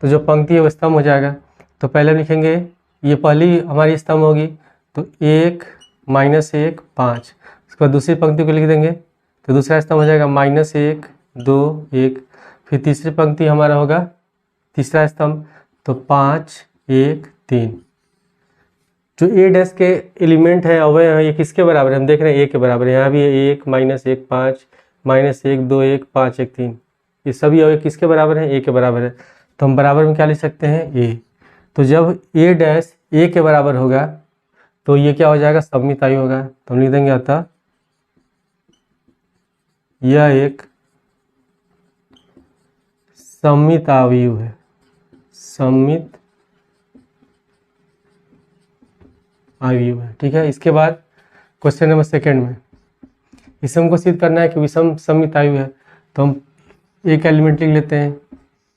तो जो पंक्ति है वो स्तंभ हो जाएगा। तो पहले हम लिखेंगे, ये पहली हमारी स्तंभ होगी, तो 1 -1 5, उसके उसके बाद दूसरी पंक्ति को लिख देंगे तो दूसरा स्तंभ हो जाएगा -1 2 1। फिर तीसरी पंक्ति हमारा होगा तीसरा स्तंभ तो 5 1 3। जो ए डैश के एलिमेंट है अवयव हैं ये किसके बराबर है, हम देख रहे हैं ए के बराबर है। यहाँ भी 1 -1 5 -1 2 1 5 1 3, ये सभी अवयव किसके बराबर हैं, ए के बराबर है। तो हम बराबर में क्या लिख सकते हैं, ए। तो जब ए डैश ए के बराबर होगा तो ये क्या हो जाएगा, सममित आयु होगा। तो हम लिख देंगे अतः यह एक सममित आयु है, सममित आयु है। ठीक है, इसके बाद क्वेश्चन नंबर 2 में इसे हमको सिद्ध करना है कि विषम सममित आयु है। तो हम एक एलिमेंट लिख लेते हैं।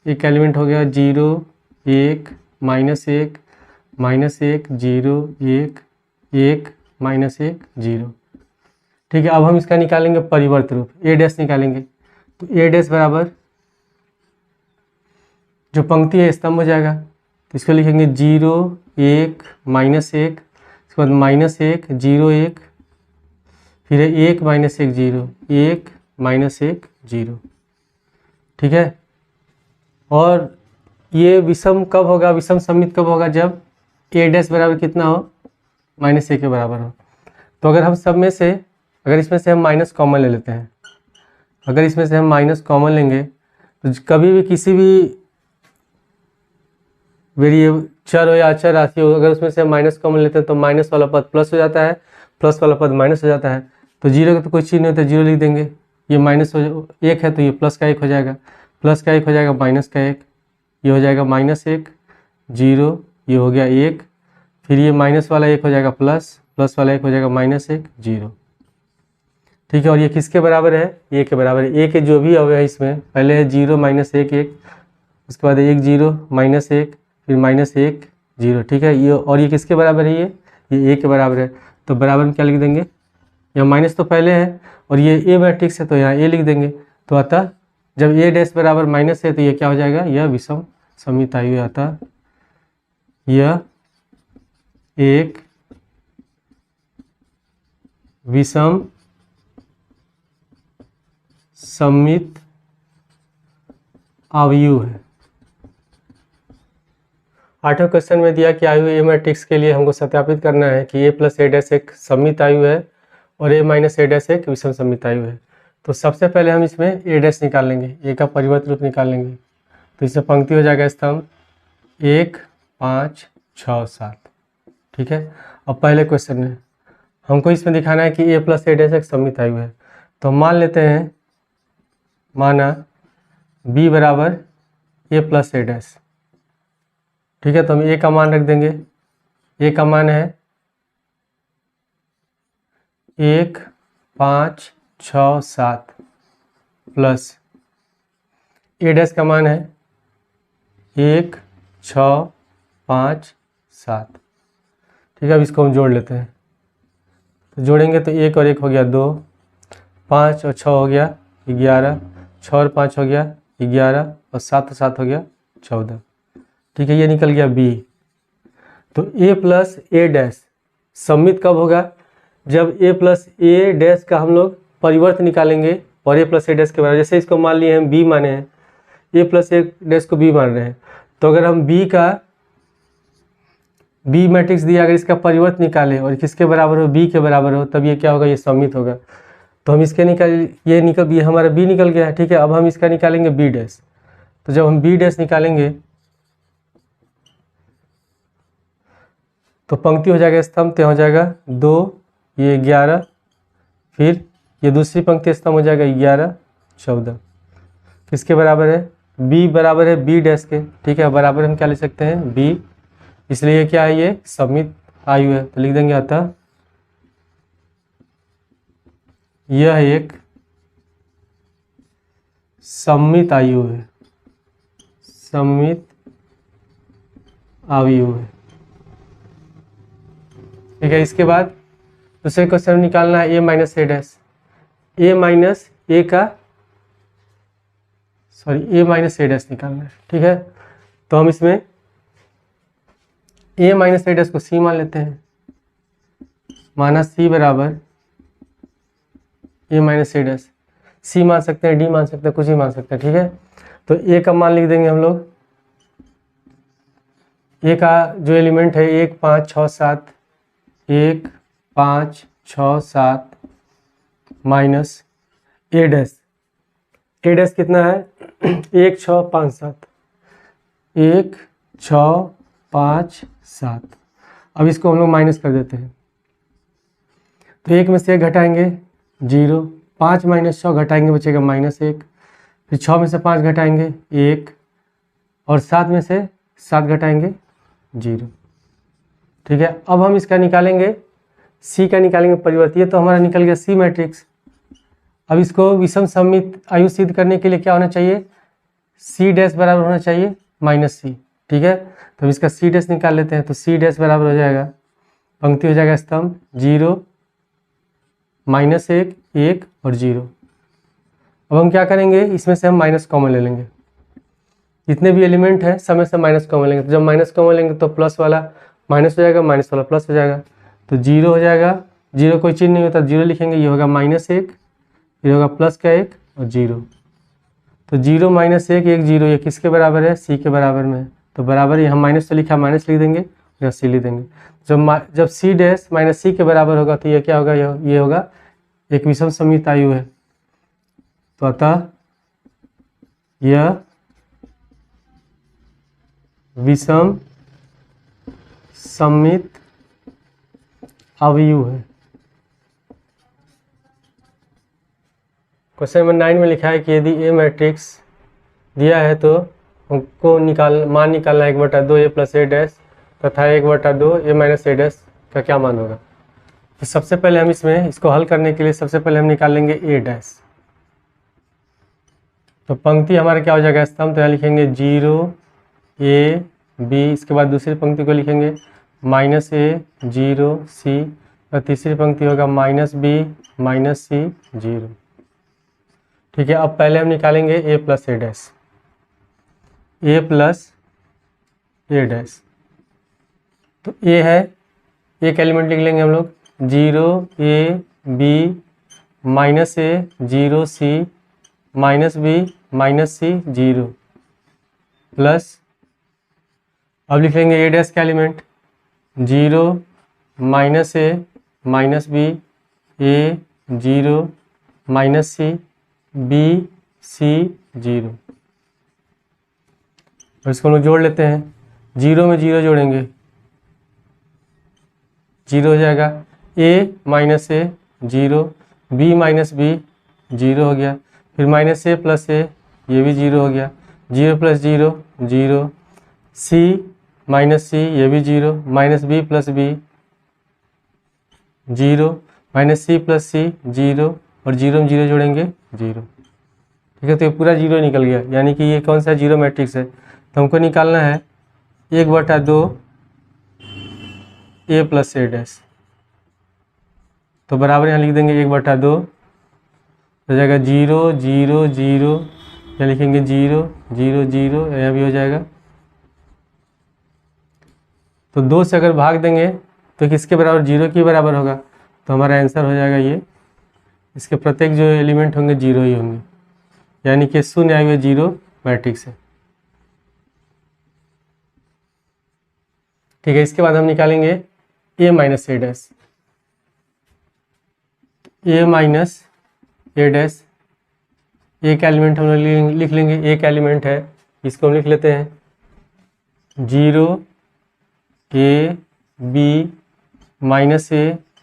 एक एलिमेंट हो गया 0 1 -1 -1 0 1 1 -1 0। ठीक है, अब हम इसका निकालेंगे परिवर्त रूप, ए डैश निकालेंगे। तो ए डैश बराबर जो पंक्ति है स्तंभ हो जाएगा, तो इसको लिखेंगे 0 1 -1, उसके बाद -1 0 1, फिर 1 -1 0 1 -1 0। ठीक है, और ये विषम कब होगा, विषम सममित कब होगा, जब ए डैश बराबर कितना हो, -1 के बराबर हो। तो अगर हम सब में से, अगर इसमें से हम माइनस कॉमन ले लेते हैं, अगर इसमें से हम माइनस कॉमन लेंगे तो कभी भी किसी भी वेरिएबल चर हो या अचर राशि हो, अगर उसमें से हम माइनस कॉमन लेते हैं तो माइनस वाला पद प्लस हो जाता है, प्लस वाला पद माइनस हो जाता है। तो 0 का तो कोई चीज़ नहीं होता, 0 लिख देंगे। ये -1 है तो ये प्लस का 1 हो जाएगा, प्लस का 1 हो जाएगा माइनस का 1, ये हो जाएगा -1 0, ये हो गया 1, फिर ये माइनस वाला 1 हो जाएगा प्लस, प्लस वाला 1 हो जाएगा -1 0। ठीक है, और ये किसके बराबर है, ए के बराबर है। ए के जो भी अवयव है इसमें, पहले है 0 -1 1, उसके बाद 1 0 -1, फिर -1 0। ठीक है, ये और ये किसके बराबर है, ये ए के बराबर है। तो बराबर में क्या लिख देंगे, यहाँ माइनस तो पहले है और ये ए मैट्रिक्स है तो यहाँ ए लिख देंगे। तो अतः जब ए डैश बराबर माइनस है तो ये क्या हो जाएगा, यह विषम सममित आयु है। अतः यह एक विषम सममित आयु है। 8वें क्वेश्चन में दिया कि आयु ए मैट्रिक्स के लिए हमको सत्यापित करना है कि ए प्लस ए डैश एक सममित आयु है और ए माइनस ए डैश एक विषम सममित आयु है। तो सबसे पहले हम इसमें ए डैश निकाल लेंगे, ए का परिवर्त रूप निकाल लेंगे। तो इसमें पंक्ति हो जाएगा स्तंभ 1 5 6 7। ठीक है, अब पहले क्वेश्चन में हमको इसमें दिखाना है कि ए प्लस ए डैश एक सममित आयु है। तो मान लेते हैं, माना b बराबर ए प्लस ए डैश। ठीक है, तो हम ए का मान रख देंगे। ए का मान है 1 5 6 7 प्लस ए डैश का मान है 1 6 5 7। ठीक है, अब इसको हम जोड़ लेते हैं। तो जोड़ेंगे तो 1 और 1 हो गया 2, 5 और 6 हो गया 11, 6 और 5 हो गया 11 और 7 और 7 हो गया 14। ठीक है, ये निकल गया b। तो a प्लस ए डैश सममित कब होगा, जब a प्लस ए डैश का हम लोग परिवर्त निकालेंगे और a प्लस ए डैश के बराबर। जैसे इसको मान लिए हम b माने हैं, a प्लस ए डैश को b मान रहे हैं, तो अगर हम b मैट्रिक्स दिया, अगर इसका परिवर्त निकालें और किसके बराबर हो, b के बराबर हो, तब ये क्या होगा, ये सममित होगा। तो हम इसके ये हमारा b निकल गया है। ठीक है, अब हम इसका निकालेंगे b डैश। तो जब हम b डैश निकालेंगे तो पंक्ति हो जाएगा स्तंभ, तो हो जाएगा 2 ये 11, फिर ये दूसरी पंक्ति स्तंभ हो जाएगा 11 14। किसके बराबर है, b बराबर है b डैश के। ठीक है, बराबर हम क्या ले सकते हैं, b, इसलिए क्या है, ये सममित आयु है। तो लिख देंगे अतः यह एक सममित आयु है, सममित आयु है। ठीक है, इसके बाद दूसरे क्वेश्चन में निकालना है a minus A dash, a minus A dash निकालना है। ठीक है, तो हम इसमें a माइनस ए डैश को c मान लेते हैं। माना c बराबर ए माइनस ए डैश, सी मान सकते हैं, डी मान सकते हैं, कुछ भी मान सकते हैं, ठीक है। तो ए का मान लिख देंगे हम लोग, ए का जो एलिमेंट है 1 5 6 7, 1 5 6 7 माइनस ए डैश, ए डैश कितना है 1 6 5 7, 1 6 5 7। अब इसको हम लोग माइनस कर देते हैं, तो 1 में से 1 घटाएंगे 0, 5 माइनस 6 घटाएंगे बचेगा -1, फिर 6 में से 5 घटाएंगे 1, और 7 में से 7 घटाएंगे 0, ठीक है। अब हम इसका निकालेंगे, सी का निकालेंगे परिवर्त, ये तो हमारा निकल गया सी मैट्रिक्स। अब इसको विषम सममित आयु सिद्ध करने के लिए क्या होना चाहिए, सी डैश बराबर होना चाहिए -c, ठीक है। तो हम इसका सी डैश निकाल लेते हैं, तो सी डैश बराबर हो जाएगा, पंक्ति हो जाएगा स्तंभ 0 -1 1 और 0। अब हम क्या करेंगे, इसमें से हम माइनस कॉमन ले लेंगे, जितने भी एलिमेंट हैं सब में से माइनस कॉमन लेंगे। तो जब माइनस कॉमन लेंगे तो प्लस वाला माइनस हो जाएगा, माइनस वाला प्लस हो जाएगा, तो 0 हो जाएगा, 0 कोई चिन्ह नहीं होता, 0 लिखेंगे, ये होगा -1, फिर होगा प्लस का 1 और 0। तो 0 -1 1 0, ये किसके बराबर है, सी के बराबर में है, तो बराबर यहाँ माइनस तो लिखा, माइनस लिख देंगे, या सी लिख देंगे। जब सी डैश माइनस सी के बराबर होगा तो ये क्या होगा, ये होगा एक विषम सममित आयु है, तो अतः यह विषम सममित अवयु है। क्वेश्चन नंबर 9 में लिखा है कि यदि ए मैट्रिक्स दिया है तो हमको मान निकालना 1/2 ए प्लस ए डैश तथा 1/2 ए माइनस ए डैश का क्या मान होगा। तो सबसे पहले हम इसको हल करने के लिए सबसे पहले हम निकाल लेंगे ए डैश। तो पंक्ति हमारा क्या हो जाएगा, स्तंभ, तो यहाँ लिखेंगे 0 ए बी, इसके बाद दूसरी पंक्ति को लिखेंगे -a 0 सी, और तीसरी पंक्ति होगा -b -c 0, ठीक है। अब पहले हम निकालेंगे a plus A dash, a plus A dash, तो a है, एक एलिमेंट लिख लेंगे हम लोग 0 a b -a 0 c -b -c 0 plus, अब लिख लेंगे ए डैश का element 0 -a -b a 0 -c b c 0, और इसको हम लोग जोड़ लेते हैं, 0 में 0 जोड़ेंगे 0 हो जाएगा, a -a 0 b -b 0 हो गया, फिर -a प्लस a, ये भी 0 हो गया, 0 प्लस 0 0, c -c ये भी 0, -b plus b 0, -c plus c 0, और 0 में 0 जोड़ेंगे 0, ठीक है। तो ये पूरा 0 निकल गया, यानी कि ये कौन सा 0 मैट्रिक्स है। तो हमको निकालना है 1/2 ए प्लस ए डैश, तो बराबर यहाँ लिख देंगे 1/2, हो जाएगा 0 0 0, यहाँ लिखेंगे 0 0 0, यहाँ भी हो जाएगा। तो 2 से अगर भाग देंगे तो किसके बराबर, 0 के बराबर होगा, तो हमारा आंसर हो जाएगा ये, इसके प्रत्येक जो एलिमेंट होंगे 0 ही होंगे, यानी कि शून्य आयु में 0 मैट्रिक्स है, ठीक है। इसके बाद हम निकालेंगे a minus A dash, a minus A dash, एक एलिमेंट हम लोग लिख लेंगे, एक एलिमेंट है, इसको हम लिख लेते हैं 0 a b -a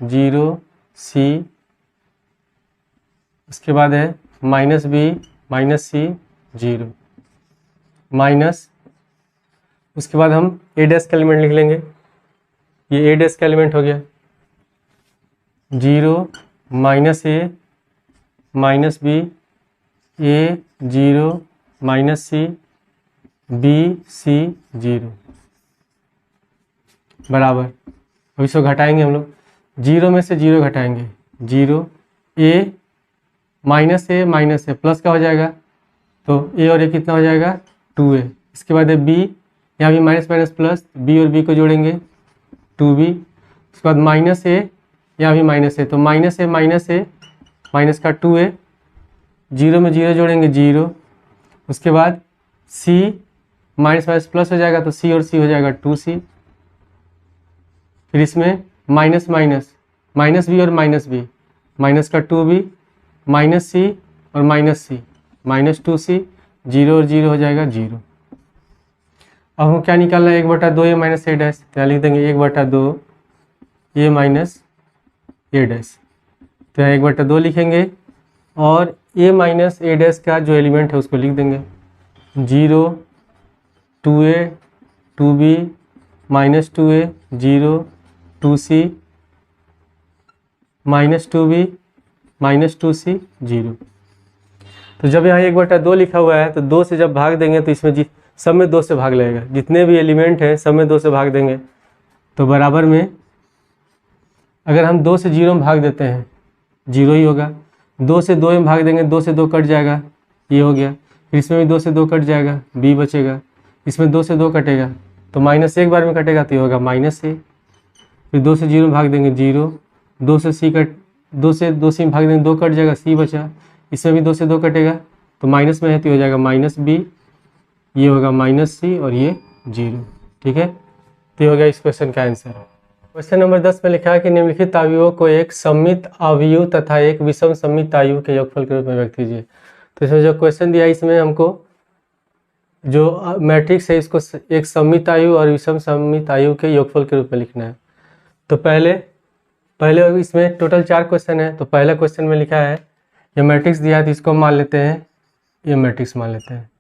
0 c, उसके बाद है -b -c 0 माइनस, उसके बाद हम ए डैश का एलिमेंट लिख लेंगे, ये ए डैश का एलिमेंट हो गया 0 -a -b a 0 -c b c 0 बराबर। अब इसको घटाएंगे हम लोग, 0 में से 0 घटाएंगे 0, a -a प्लस का हो जाएगा, तो a और a कितना हो जाएगा 2a, इसके बाद है b, यहाँ भी माइनस प्लस, b और b को जोड़ेंगे 2b, उसके बाद -a, यहाँ भी -a, तो -a माइनस का 2a, 0 में 0 जोड़ेंगे 0, उसके बाद c माइनस माइनस प्लस हो जाएगा तो c और c हो जाएगा 2c, फिर इसमें माइनस माइनस माइनस b और माइनस b, माइनस का 2b माइनस c और माइनस c माइनस 2c, 0 और 0 हो जाएगा 0। अब हम क्या निकालना है 1/2 a माइनस a डैश, तो यहाँ लिख देंगे 1/2 a माइनस a डैश, तो यहाँ 1/2 लिखेंगे और a माइनस a डैश का जो एलिमेंट है उसको लिख देंगे 0, 2a, 2b, minus 2a, 0, 2c, minus 2b, minus 2c, 0। तो जब यहाँ 1/2 लिखा हुआ है तो 2 से जब भाग देंगे तो इसमें सब में 2 से भाग लगेगा, जितने भी एलिमेंट हैं सब में 2 से भाग देंगे, तो बराबर में अगर हम 2 से 0 में भाग देते हैं 0 ही होगा, 2 से 2 में भाग देंगे 2 से 2 कट जाएगा, ये हो गया, फिर इसमें भी 2 से 2 कट जाएगा, b बचेगा, इसमें 2 से 2 कटेगा तो माइनस एक बार में कटेगा तो ये होगा माइनस a, फिर 2 से 0 में भाग देंगे 0, 2 से c में भाग देंगे 2 कट जाएगा, c बचा, इसमें भी 2 से 2 कटेगा तो माइनस में है तो हो जाएगा माइनस b, ये होगा माइनस c और ये 0। ठीक है, तो ये हो गया इस क्वेश्चन का आंसर। क्वेश्चन नंबर 10 में लिखा है कि निम्नलिखित अवयवों को एक सममित अवयव तथा एक विषम सममित अवयव के योगफल के रूप में व्यक्त कीजिए। तो इसमें जो क्वेश्चन दिया है इसमें हमको जो मैट्रिक्स है इसको एक सममित अवयव और विषम सममित अवयव के योगफल के रूप में लिखना है। तो पहले इसमें टोटल 4 क्वेश्चन है। तो पहला क्वेश्चन में लिखा है ये मैट्रिक्स दिया है तो इसको मान लेते हैं, ये मैट्रिक्स मान लेते हैं।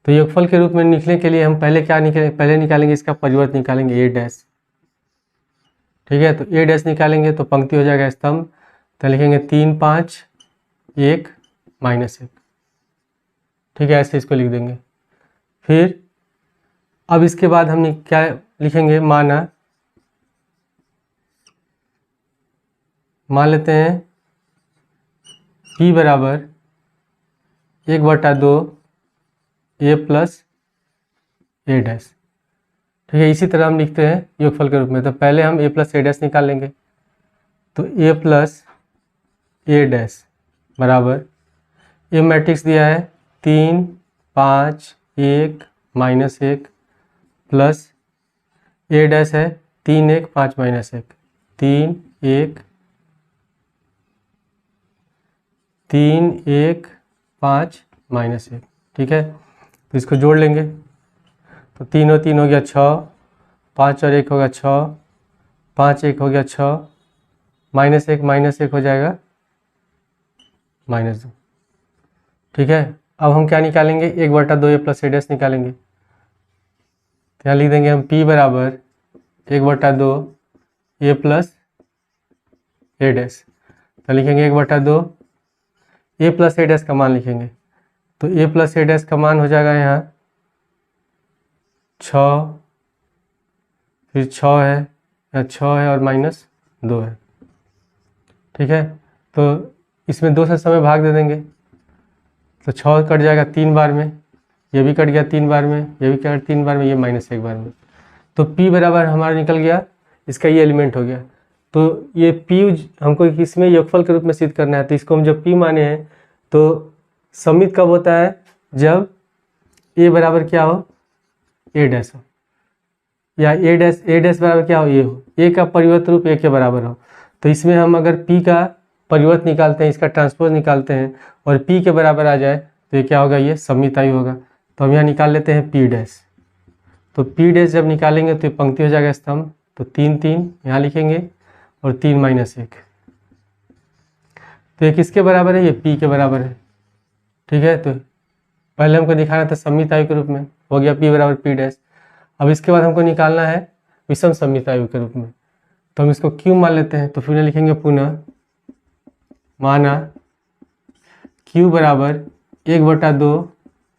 तो योगफल के रूप में लिखने के लिए हम पहले क्या पहले निकालेंगे इसका परिवर्त निकालेंगे a डैश। ठीक है, तो a डैश निकालेंगे तो पंक्ति हो जाएगा स्तंभ, तो लिखेंगे 3 5 1 माइनस 1। ठीक है, ऐसे इसको लिख देंगे। फिर अब इसके बाद हम क्या लिखेंगे, मान लेते हैं p बराबर 1/2 a प्लस a डैश। ठीक है, इसी तरह हम लिखते हैं योगफल के रूप में। तो पहले हम a प्लस a डैश निकाल लेंगे, तो a प्लस a डैश बराबर ये मैट्रिक्स दिया है 3 5 1 माइनस 1 प्लस a डैश है 3 1 5 माइनस 1, 3 1 3 1 5 माइनस 1। ठीक है, तो इसको जोड़ लेंगे तो 3 और 3 हो गया 6, 5 और 1 होगा 6, 5 1 हो गया 6, माइनस 1 हो जाएगा -2। ठीक है, अब हम क्या निकालेंगे 1/2 a प्लस a डैश निकालेंगे। तो यहाँ लिख देंगे हम p बराबर 1/2 a प्लस a डैश। तो लिखेंगे 1/2 a प्लस a डैश का मान लिखेंगे, तो a प्लस a डैश का मान हो जाएगा यहाँ 6, फिर 6 है, यहाँ 6 है और -2 है। ठीक है, तो इसमें 2 से समय भाग दे देंगे तो 6 कट जाएगा 3 बार में, ये भी कट गया 3 बार में, ये भी कट 3 बार में, ये -1 बार में। तो p बराबर हमारा निकल गया, इसका ये एलिमेंट हो गया। तो ये p हमको इसमें योगफल के रूप में सिद्ध करना है। तो इसको हम जब p माने हैं तो सममित कब होता है, जब a बराबर क्या हो, a डैश हो, या a डैश बराबर क्या हो, a हो, a का परिवर्त रूप a के बराबर हो। तो इसमें हम अगर p का परिवर्त निकालते हैं, इसका ट्रांसपोज निकालते हैं और p के बराबर आ जाए तो ये क्या होगा, ये सममित अवयव होगा। तो हम यहाँ निकाल लेते हैं p डैश। तो p डैश जब निकालेंगे तो ये पंक्ति हो जाएगा स्तंभ, तो 3 3 यहाँ लिखेंगे और 3 माइनस 1। तो ये किसके बराबर है, ये p के बराबर है। ठीक है, तो पहले हमको दिखाना था सममित अवयव के रूप में, हो गया p बराबर p डैश। अब इसके बाद हमको निकालना है विषम सममित अवयव के रूप में, तो हम इसको q मान लेते हैं। तो फिर लिखेंगे पुनः माना q बराबर 1/2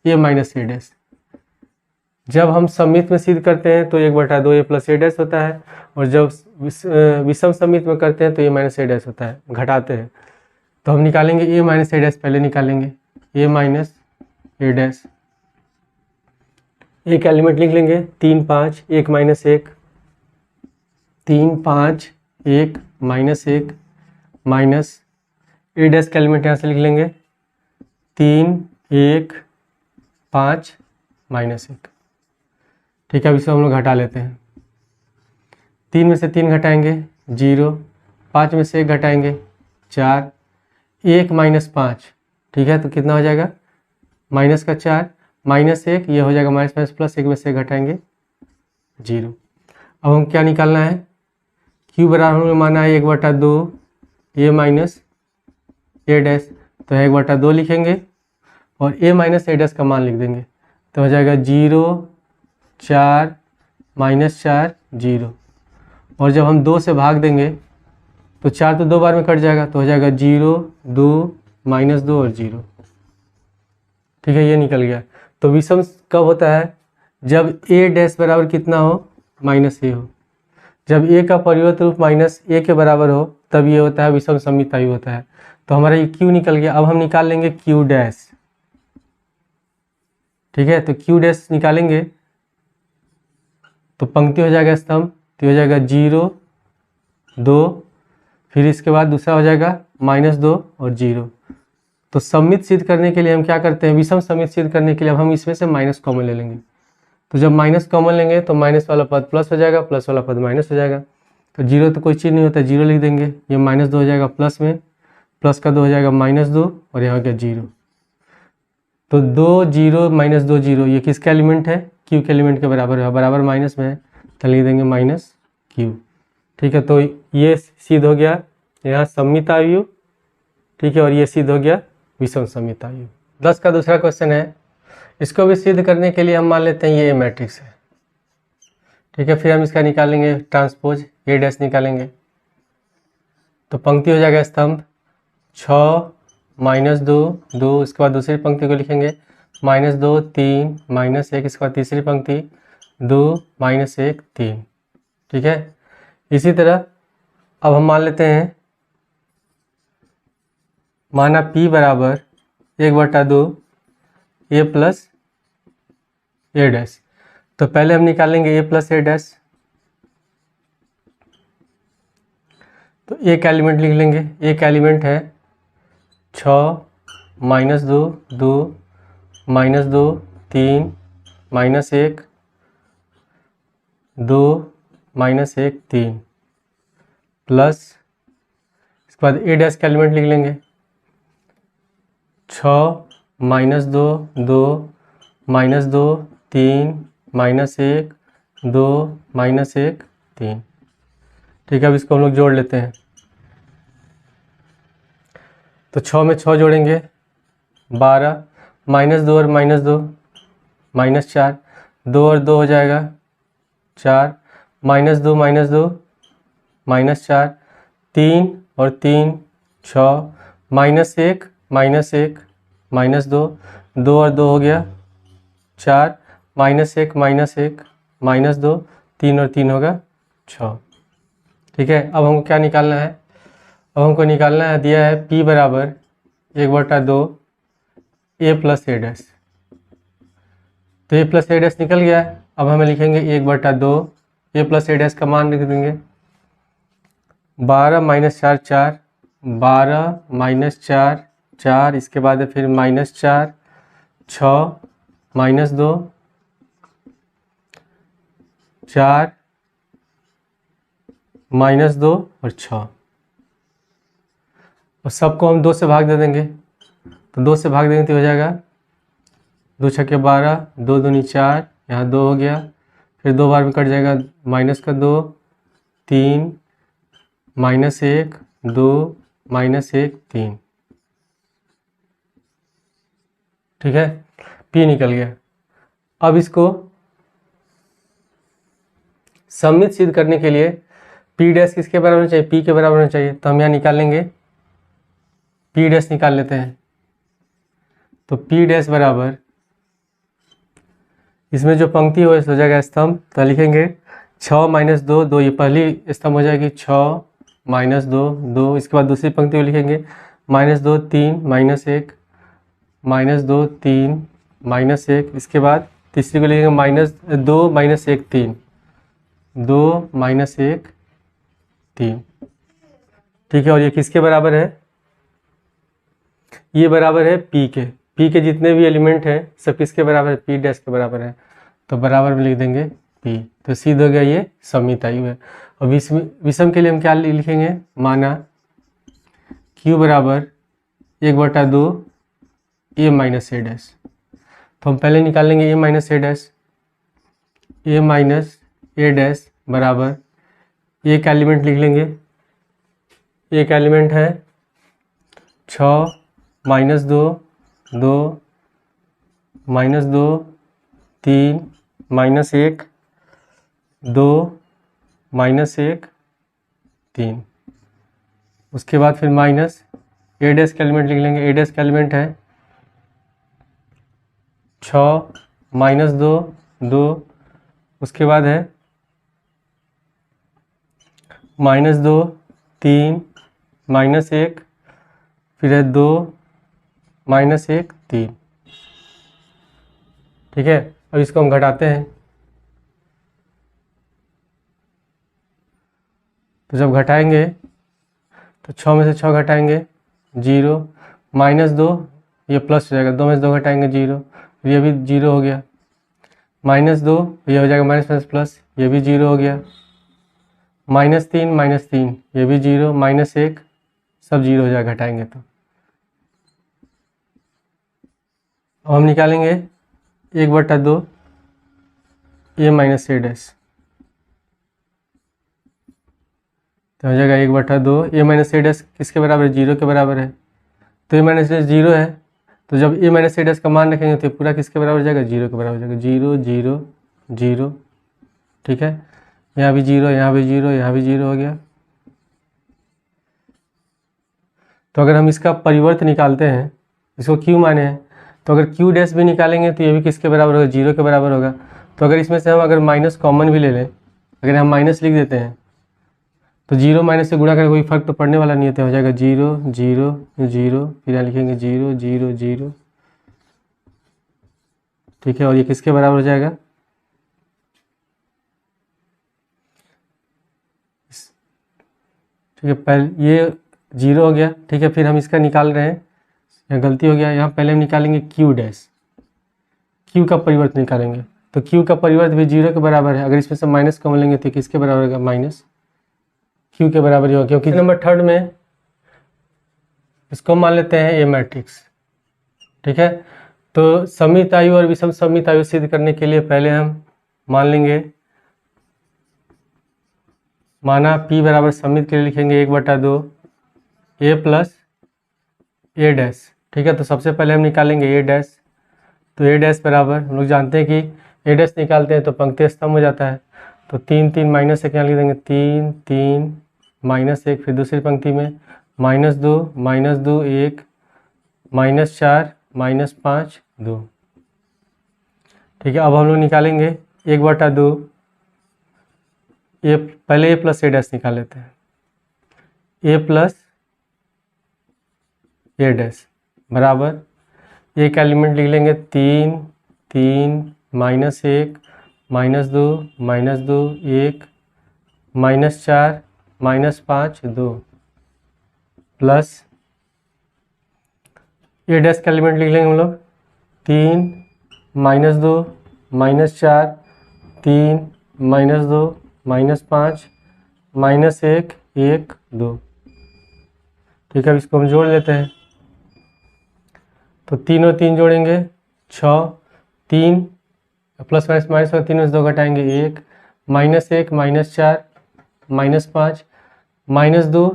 a माइनस a डैश। जब हम सममित में सिद्ध करते हैं तो 1/2 a प्लस a डैश होता है, और जब विषम सममित में करते हैं तो a माइनस a डैश होता है, घटाते हैं। तो हम निकालेंगे a माइनस a डैश, पहले निकालेंगे a माइनस a डैश, एक एलिमेंट लिख लेंगे 3 5 1 माइनस 1, 3 5 1 माइनस 1 माइनस ए डैश का एलिमेंट यहाँ से लिख लेंगे 3 1 5 -1। ठीक है, अब इसको हम लोग घटा लेते हैं। 3 में से 3 घटाएंगे 0, 5 में से 1 घटाएंगे 4, 1 - 5। ठीक है, तो कितना हो जाएगा माइनस का 4 -1, ये हो जाएगा माइनस माइनस प्लस, 1 में से 1 घटाएंगे 0। अब हम क्या निकालना है, क्यू बराबर हमने माना है 1/2 ए माइनस ए डैश, तो 1/2 लिखेंगे और ए माइनस ए डैश का मान लिख देंगे, तो हो जाएगा 0 4 -4 0। और जब हम 2 से भाग देंगे तो 4 तो 2 बार में कट जाएगा, तो हो जाएगा 0 2 -2 और 0। ठीक है, ये निकल गया। तो विषम कब होता है, जब ए डैश बराबर कितना हो -a हो। जब ए का परिवर्त रूप -a के बराबर हो तब ये होता है विषम सममितायु होता है। तो हमारा ये क्यू निकल गया। अब हम निकाल लेंगे क्यू डैश। ठीक है, तो क्यू डैश निकालेंगे तो पंक्ति हो जाएगा स्तंभ, तो हो जाएगा 0 2, फिर इसके बाद दूसरा हो जाएगा -2 और 0। तो सममित सिद्ध करने के लिए हम क्या करते हैं, विषम सममित सिद्ध करने के लिए अब हम इसमें से माइनस कॉमन ले लेंगे। तो जब माइनस कॉमन लेंगे तो माइनस वाला पद प्लस हो जाएगा, प्लस वाला पद माइनस हो जाएगा। तो 0 तो कोई चीज़ नहीं होता, 0 लिख देंगे। ये -2 हो जाएगा प्लस में, प्लस का 2 हो जाएगा -2 और यहाँ हो गया 0। तो 2 0 -2 0 ये किसका एलिमेंट है, क्यू के एलिमेंट के बराबर है, बराबर माइनस में है, तो लिख देंगे -q। ठीक है, तो ये सिद्ध हो गया यहाँ सममितायु। ठीक है, और ये सिद्ध हो गया विषम सममितायु। 10 का दूसरा क्वेश्चन है, इसको भी सिद्ध करने के लिए हम मान लेते हैं ये मैट्रिक्स है। ठीक है, फिर हम इसका निकालेंगे ट्रांसपोज, ए डैश निकालेंगे तो पंक्ति हो जाएगा स्तंभ 6 -2 2, इसके बाद दूसरी पंक्ति को लिखेंगे -2 3 -1, इसके बाद तीसरी पंक्ति 2 -1 3। ठीक है, इसी तरह अब हम मान लेते हैं, माना P बराबर 1/2 ए प्लस ए डैश। तो पहले हम निकालेंगे ए प्लस ए डैश। तो ए का एलिमेंट लिख लेंगे, ए का एलिमेंट है 6 -2 2 -2 3 -1 2 -1 3 प्लस, इसके बाद ए डैश का एलिमेंट लिख लेंगे 6 -2 2 -2 3 -1 2 -1 3। ठीक है, अब इसको हम लोग जोड़ लेते हैं। तो 6 में 6 जोड़ेंगे 12, -2 और -2 -4, 2 और 2 हो जाएगा 4, -2 -2 -4, 3 और 3 6, -1 -1 -2 और 2 हो गया 4, -1 -1 -2, 3 और 3 होगा 6। ठीक है, अब हमको क्या निकालना है, अब हमको निकालना है, दिया है P बराबर 1/2 ए प्लस ए डैश। तो ए प्लस ए डैश निकल गया। अब हमें लिखेंगे 1/2 ए प्लस ए डैश का मान लिख देंगे 12 -4 4, 12 -4 4, इसके बाद है फिर -4 6 -2 4 -2 और 6, और सबको हम 2 से भाग दे देंगे। तो 2 से भाग देंगे तो हो जाएगा 2 छक्के 12, 2 दूनी 4, यहाँ 2 हो गया, फिर 2 बार में कट जाएगा, -2 3 -1 2 -1 3। ठीक है, P निकल गया। अब इसको सममित सिद्ध करने के लिए P डैश किसके बराबर होना चाहिए, P के बराबर होना चाहिए। तो हम यहाँ निकाल लेंगे, P डैश निकाल लेते हैं। तो P डैश बराबर, इसमें जो पंक्ति हो हो जाएगा स्तंभ, तो लिखेंगे 6 -2 2, ये पहली स्तंभ हो जाएगी 6 -2 2, इसके बाद दूसरी पंक्ति को लिखेंगे -2 3 -1 -2 3 -1, इसके बाद तीसरी को लिखेंगे -2 -1 3 2 -1 3। ठीक है, और ये किसके बराबर है, ये बराबर है पी के जितने भी एलिमेंट हैं सब किसके बराबर है, पी डैश के बराबर है, तो बराबर में लिख देंगे पी, तो सीधा हो गया ये सममित आयु है। और विषम के लिए हम क्या लिखेंगे, माना Q बराबर 1/2 A माइनस ए डैश, तो हम पहले निकालेंगे A minus A dash, A minus A dash बराबर एक एलिमेंट लिख लेंगे, एक एलिमेंट है 6 माइनस 2 2 माइनस 2 3 माइनस 1 2 माइनस 1 3, उसके बाद फिर माइनस ए डैश का एलिमेंट लिख लेंगे, ए डैश का एलिमेंट है 6 माइनस 2 2, उसके बाद है माइनस 2 3 माइनस 1, फिर है 2 माइनस 1 3। ठीक है, अब इसको हम घटाते हैं, तो जब घटाएंगे तो 6 में से 6 घटाएंगे 0, माइनस 2 ये प्लस हो जाएगा, 2 में से 2 घटाएंगे 0, ये भी 0 हो गया, माइनस 2 ये हो जाएगा माइनस प्लस प्लस, ये भी 0 हो गया, माइनस 3 ये भी 0, माइनस 1 सब 0 हो जाएगा घटाएंगे तो। अब हम निकालेंगे 1/2 A माइनस ए डैश, तो हो जाएगा 1/2 A माइनस ए डैश किसके बराबर है, 0 के बराबर है, तो A माइनस डैश 0 है, तो जब A माइनस ए डैश का मान रखेंगे तो पूरा किसके बराबर हो जाएगा, 0 के बराबर हो जाएगा, 0 0 0। ठीक है, यहाँ भी 0, यहाँ भी 0, यहाँ भी 0 हो गया। तो अगर हम इसका परिवर्त निकालते हैं, इसको Q माने हैं, तो अगर Q डैश भी निकालेंगे तो ये भी किसके बराबर होगा, 0 के बराबर होगा। तो अगर इसमें से हम अगर माइनस कॉमन भी ले लें, अगर हम माइनस लिख देते हैं तो 0 माइनस से गुणा करके कोई फर्क तो पड़ने वाला नहीं है, तो हो जाएगा 0 0 0, फिर यहाँ लिखेंगे 0 0 0। ठीक है, और ये किसके बराबर हो जाएगा, ठीक है, पहले ये 0 हो गया। ठीक है, फिर हम इसका निकाल रहे हैं, यहाँ गलती हो गया, यहाँ पहले हम निकालेंगे Q डैश, Q का परिवर्त निकालेंगे, तो Q का परिवर्त भी 0 के बराबर है, अगर इसमें से माइनस कॉमन लेंगे तो किसके बराबर होगा, माइनस Q के बराबर ही होगा, क्योंकि नंबर 3 में इसको मान लेते हैं A मैट्रिक्स। ठीक है, तो सममित आयु और विषम सममित आयु सिद्ध करने के लिए पहले हम मान लेंगे, माना P बराबर सममित के लिए लिखेंगे 1/2 A प्लस ए डैश। ठीक है, तो सबसे पहले हम निकालेंगे ए डैश, तो ए डैश बराबर हम लोग जानते हैं कि ए डैश निकालते हैं तो पंक्ति स्तंभ हो जाता है, तो 3 3 माइनस 1 यहाँ लिख देंगे, 3 3 माइनस 1, फिर दूसरी पंक्ति में -2 1 -4 -5 2। ठीक है, अब हम लोग निकालेंगे 1/2 ए, पहले ए प्लस ए डैश निकाल लेते हैं, ए प्लस ए डैश बराबर एक एलिमेंट लिख लेंगे 3 3 -1 -2 1 -4 -5 2 प्लस ए डैश का एलिमेंट लिख लेंगे हम लोग 3 -2 -4 3 -2 -5 -1 1 2। ठीक है, अब इसको हम जोड़ लेते हैं, तो 3 और 3 जोड़ेंगे 6, 3 प्लस माइनस माइनस और 3 में से 2 घटाएंगे 1 -1 -4 -5 -2,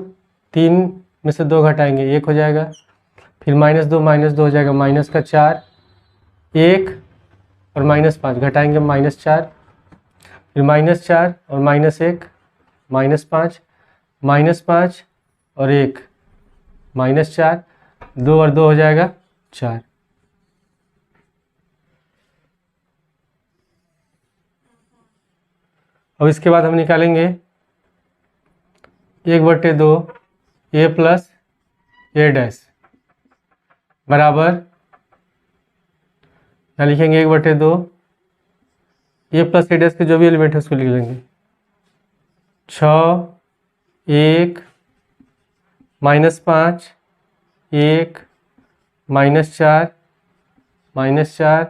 3 में से 2 घटाएंगे 1 हो जाएगा, फिर -2 हो जाएगा -4 1 और -5 घटाएंगे -4, फिर -4 और -1 -5 -5 और 1 -4, 2 और 2 हो जाएगा 4। अब इसके बाद हम निकालेंगे 1/2 A प्लस ए डैश बराबर, यहाँ लिखेंगे 1/2 A प्लस ए डैश के जो भी एलिमेंट है उसको लिख लेंगे 6 1 -5 1 -4 -4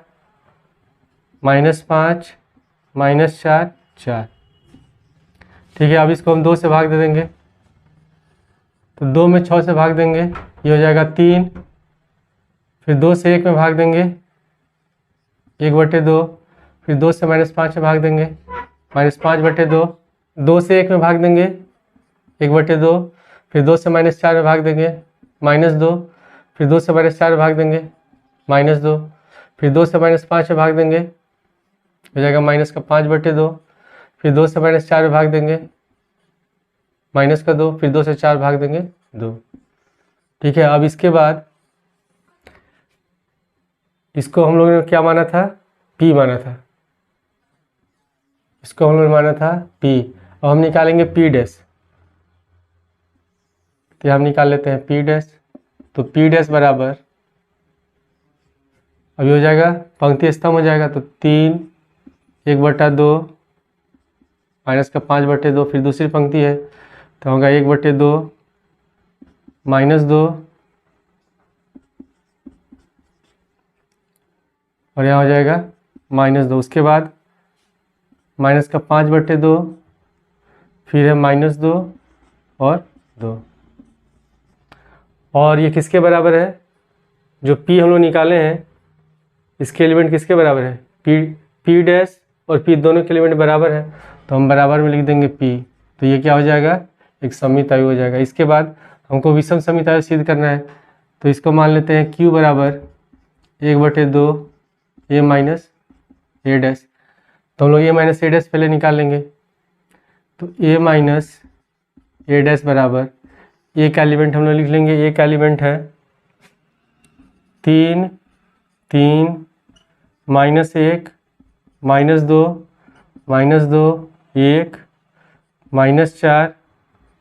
-5 -4 4। ठीक है, अब इसको हम 2 से भाग दे देंगे, तो 2 में 6 से भाग देंगे, ये हो जाएगा 3। फिर 2 से 1 में भाग देंगे, 1/2। फिर 2 से -5 में भाग देंगे, -5/2। 2 से 1 में भाग देंगे, 1/2। फिर 2 से -4 में भाग देंगे, -2। फिर 2 से -4 में भाग देंगे, -2। फिर 2 से -5 में भाग देंगे, हो जाएगा -5/2। फिर 2 से -4 में भाग देंगे, -2। फिर 2 से 4 भाग देंगे, 2। ठीक है, अब इसके बाद इसको हम लोगों ने क्या माना था, P माना था, इसको हम लोगों ने माना था P। अब हम निकालेंगे P डैश, तो हम निकाल लेते हैं P डैश। तो P डैश बराबर, अभी हो जाएगा पंक्ति स्तंभ हो जाएगा, तो 3 1/2 -5/2। फिर दूसरी पंक्ति है तो होगा 1/2 -2, और यहाँ हो जाएगा -2। उसके बाद -5/2, फिर है -2 और 2। और ये किसके बराबर है, जो P हम लोग निकाले हैं इसके एलिमेंट किसके बराबर है, P डैश और P दोनों के एलिमेंट बराबर है, तो हम बराबर में लिख देंगे P। तो ये क्या हो जाएगा, एक सममित आयु हो जाएगा। इसके बाद हमको विषम सममित आयु सिद्ध करना है, तो इसको मान लेते हैं Q बराबर 1/2 A माइनस A डैश। तो हम लोग A माइनस A डैश पहले निकाल लेंगे, तो A माइनस A डैश बराबर, A का एलिमेंट हम लोग लिख लेंगे, A का एलिमेंट है 3 3 -1 -2 -2 1 -4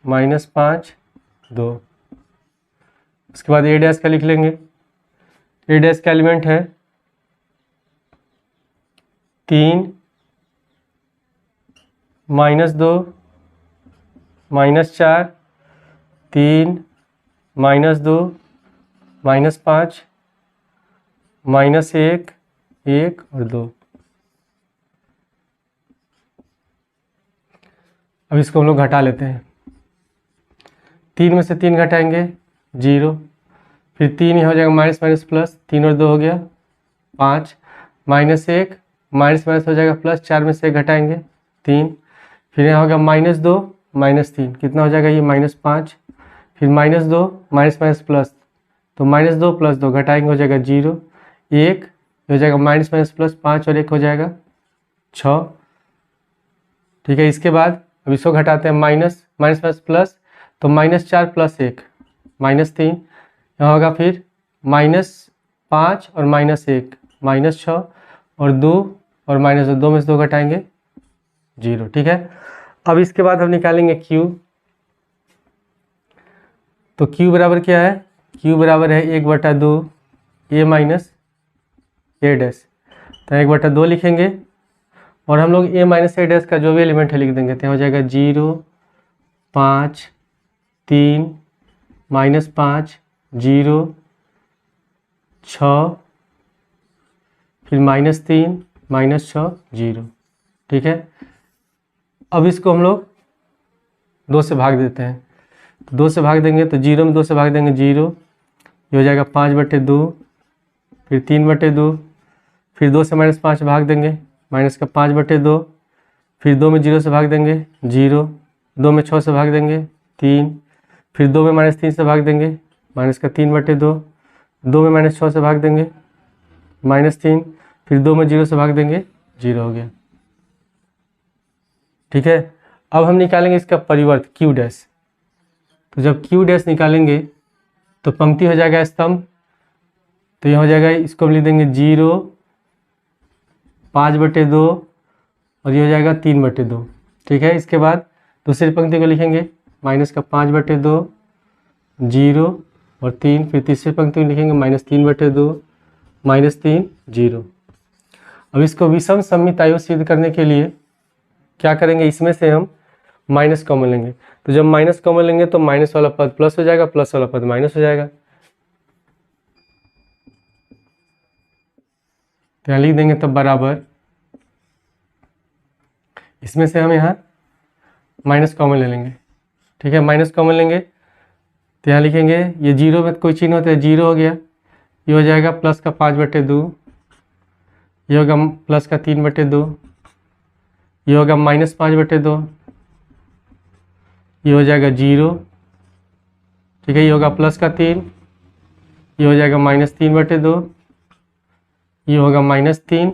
-5 2। उसके बाद A डैश का लिख लेंगे, A डैश का एलिमेंट है 3 -2 -4 3 -2 -5 -1 1 और 2। अब इसको हम लोग घटा लेते हैं, 3 में से 3 घटाएंगे 0। फिर 3 हो जाएगा माइनस माइनस प्लस, 3 और 2 हो गया 5, -1 माइनस माइनस हो जाएगा प्लस, 4 में से 1 घटाएंगे 3। फिर यहाँ होगा -2 -3, कितना हो जाएगा ये -5। फिर -2 माइनस माइनस प्लस, तो -2 + 2 घटाएंगे हो जाएगा 0। 1 हो जाएगा माइनस माइनस प्लस, 5 और 1 हो जाएगा 6। ठीक है, इसके बाद अब इसको घटाते हैं, माइनस माइनस प्लस, तो -4 + 1 -3। यहाँ होगा फिर -5 और -1 -6 और 2 और -2, 2 में से 2 घटाएंगे 0। ठीक है, अब इसके बाद हम निकालेंगे Q। तो Q बराबर क्या है, Q बराबर है 1/2 A माइनस A डैश। तो 1/2 लिखेंगे, और हम लोग A माइनस A डैश का जो भी एलिमेंट है लिख देंगे, तो हो जाएगा 0 5 3 -5 0 6, फिर -3 -6 0। ठीक है, अब इसको हम लोग 2 से भाग देते हैं, तो 2 से भाग देंगे तो 0 में 2 से भाग देंगे 0, ये हो जाएगा 5/2। फिर 3/2, फिर 2 से -5 भाग देंगे, -5/2। फिर 2 में 0 से भाग देंगे 0, 2 में 6 से भाग देंगे 3। फिर 2 में -3 से भाग देंगे, -3/2। 2 में -6 से भाग देंगे -3। फिर 2 में 0 से भाग देंगे 0 हो गया। ठीक है, अब हम निकालेंगे इसका परिवर्त Q डैश। तो जब Q डैश निकालेंगे तो पंक्ति हो जाएगा स्तंभ, तो यह हो जाएगा, इसको हम लिख देंगे 0 5/2 और ये हो जाएगा 3/2। ठीक है, इसके बाद दूसरी पंक्ति को लिखेंगे, -5/2 0 और 3। फिर तीसरी पंक्ति में लिखेंगे -3/2 -3 0। अब इसको विषम सममित आयु सिद्ध करने के लिए क्या करेंगे, इसमें से हम माइनस कॉमन लेंगे। तो जब माइनस कॉमन लेंगे तो माइनस वाला पद प्लस हो जाएगा, प्लस वाला पद माइनस हो जाएगा। तो यहाँ लिख देंगे तब बराबर, इसमें से हम यहाँ माइनस कॉमन ले लेंगे, ठीक है, माइनस कॉमन लेंगे तो यहाँ लिखेंगे ये जीरो में कोई चिन्ह होता है, जीरो हो गया, ये हो जाएगा प्लस का 5/2, ये होगा प्लस का 3/2, ये होगा -5/2, ये हो जाएगा 0, ठीक है, ये होगा प्लस का 3, ये हो जाएगा -3/2, ये होगा -3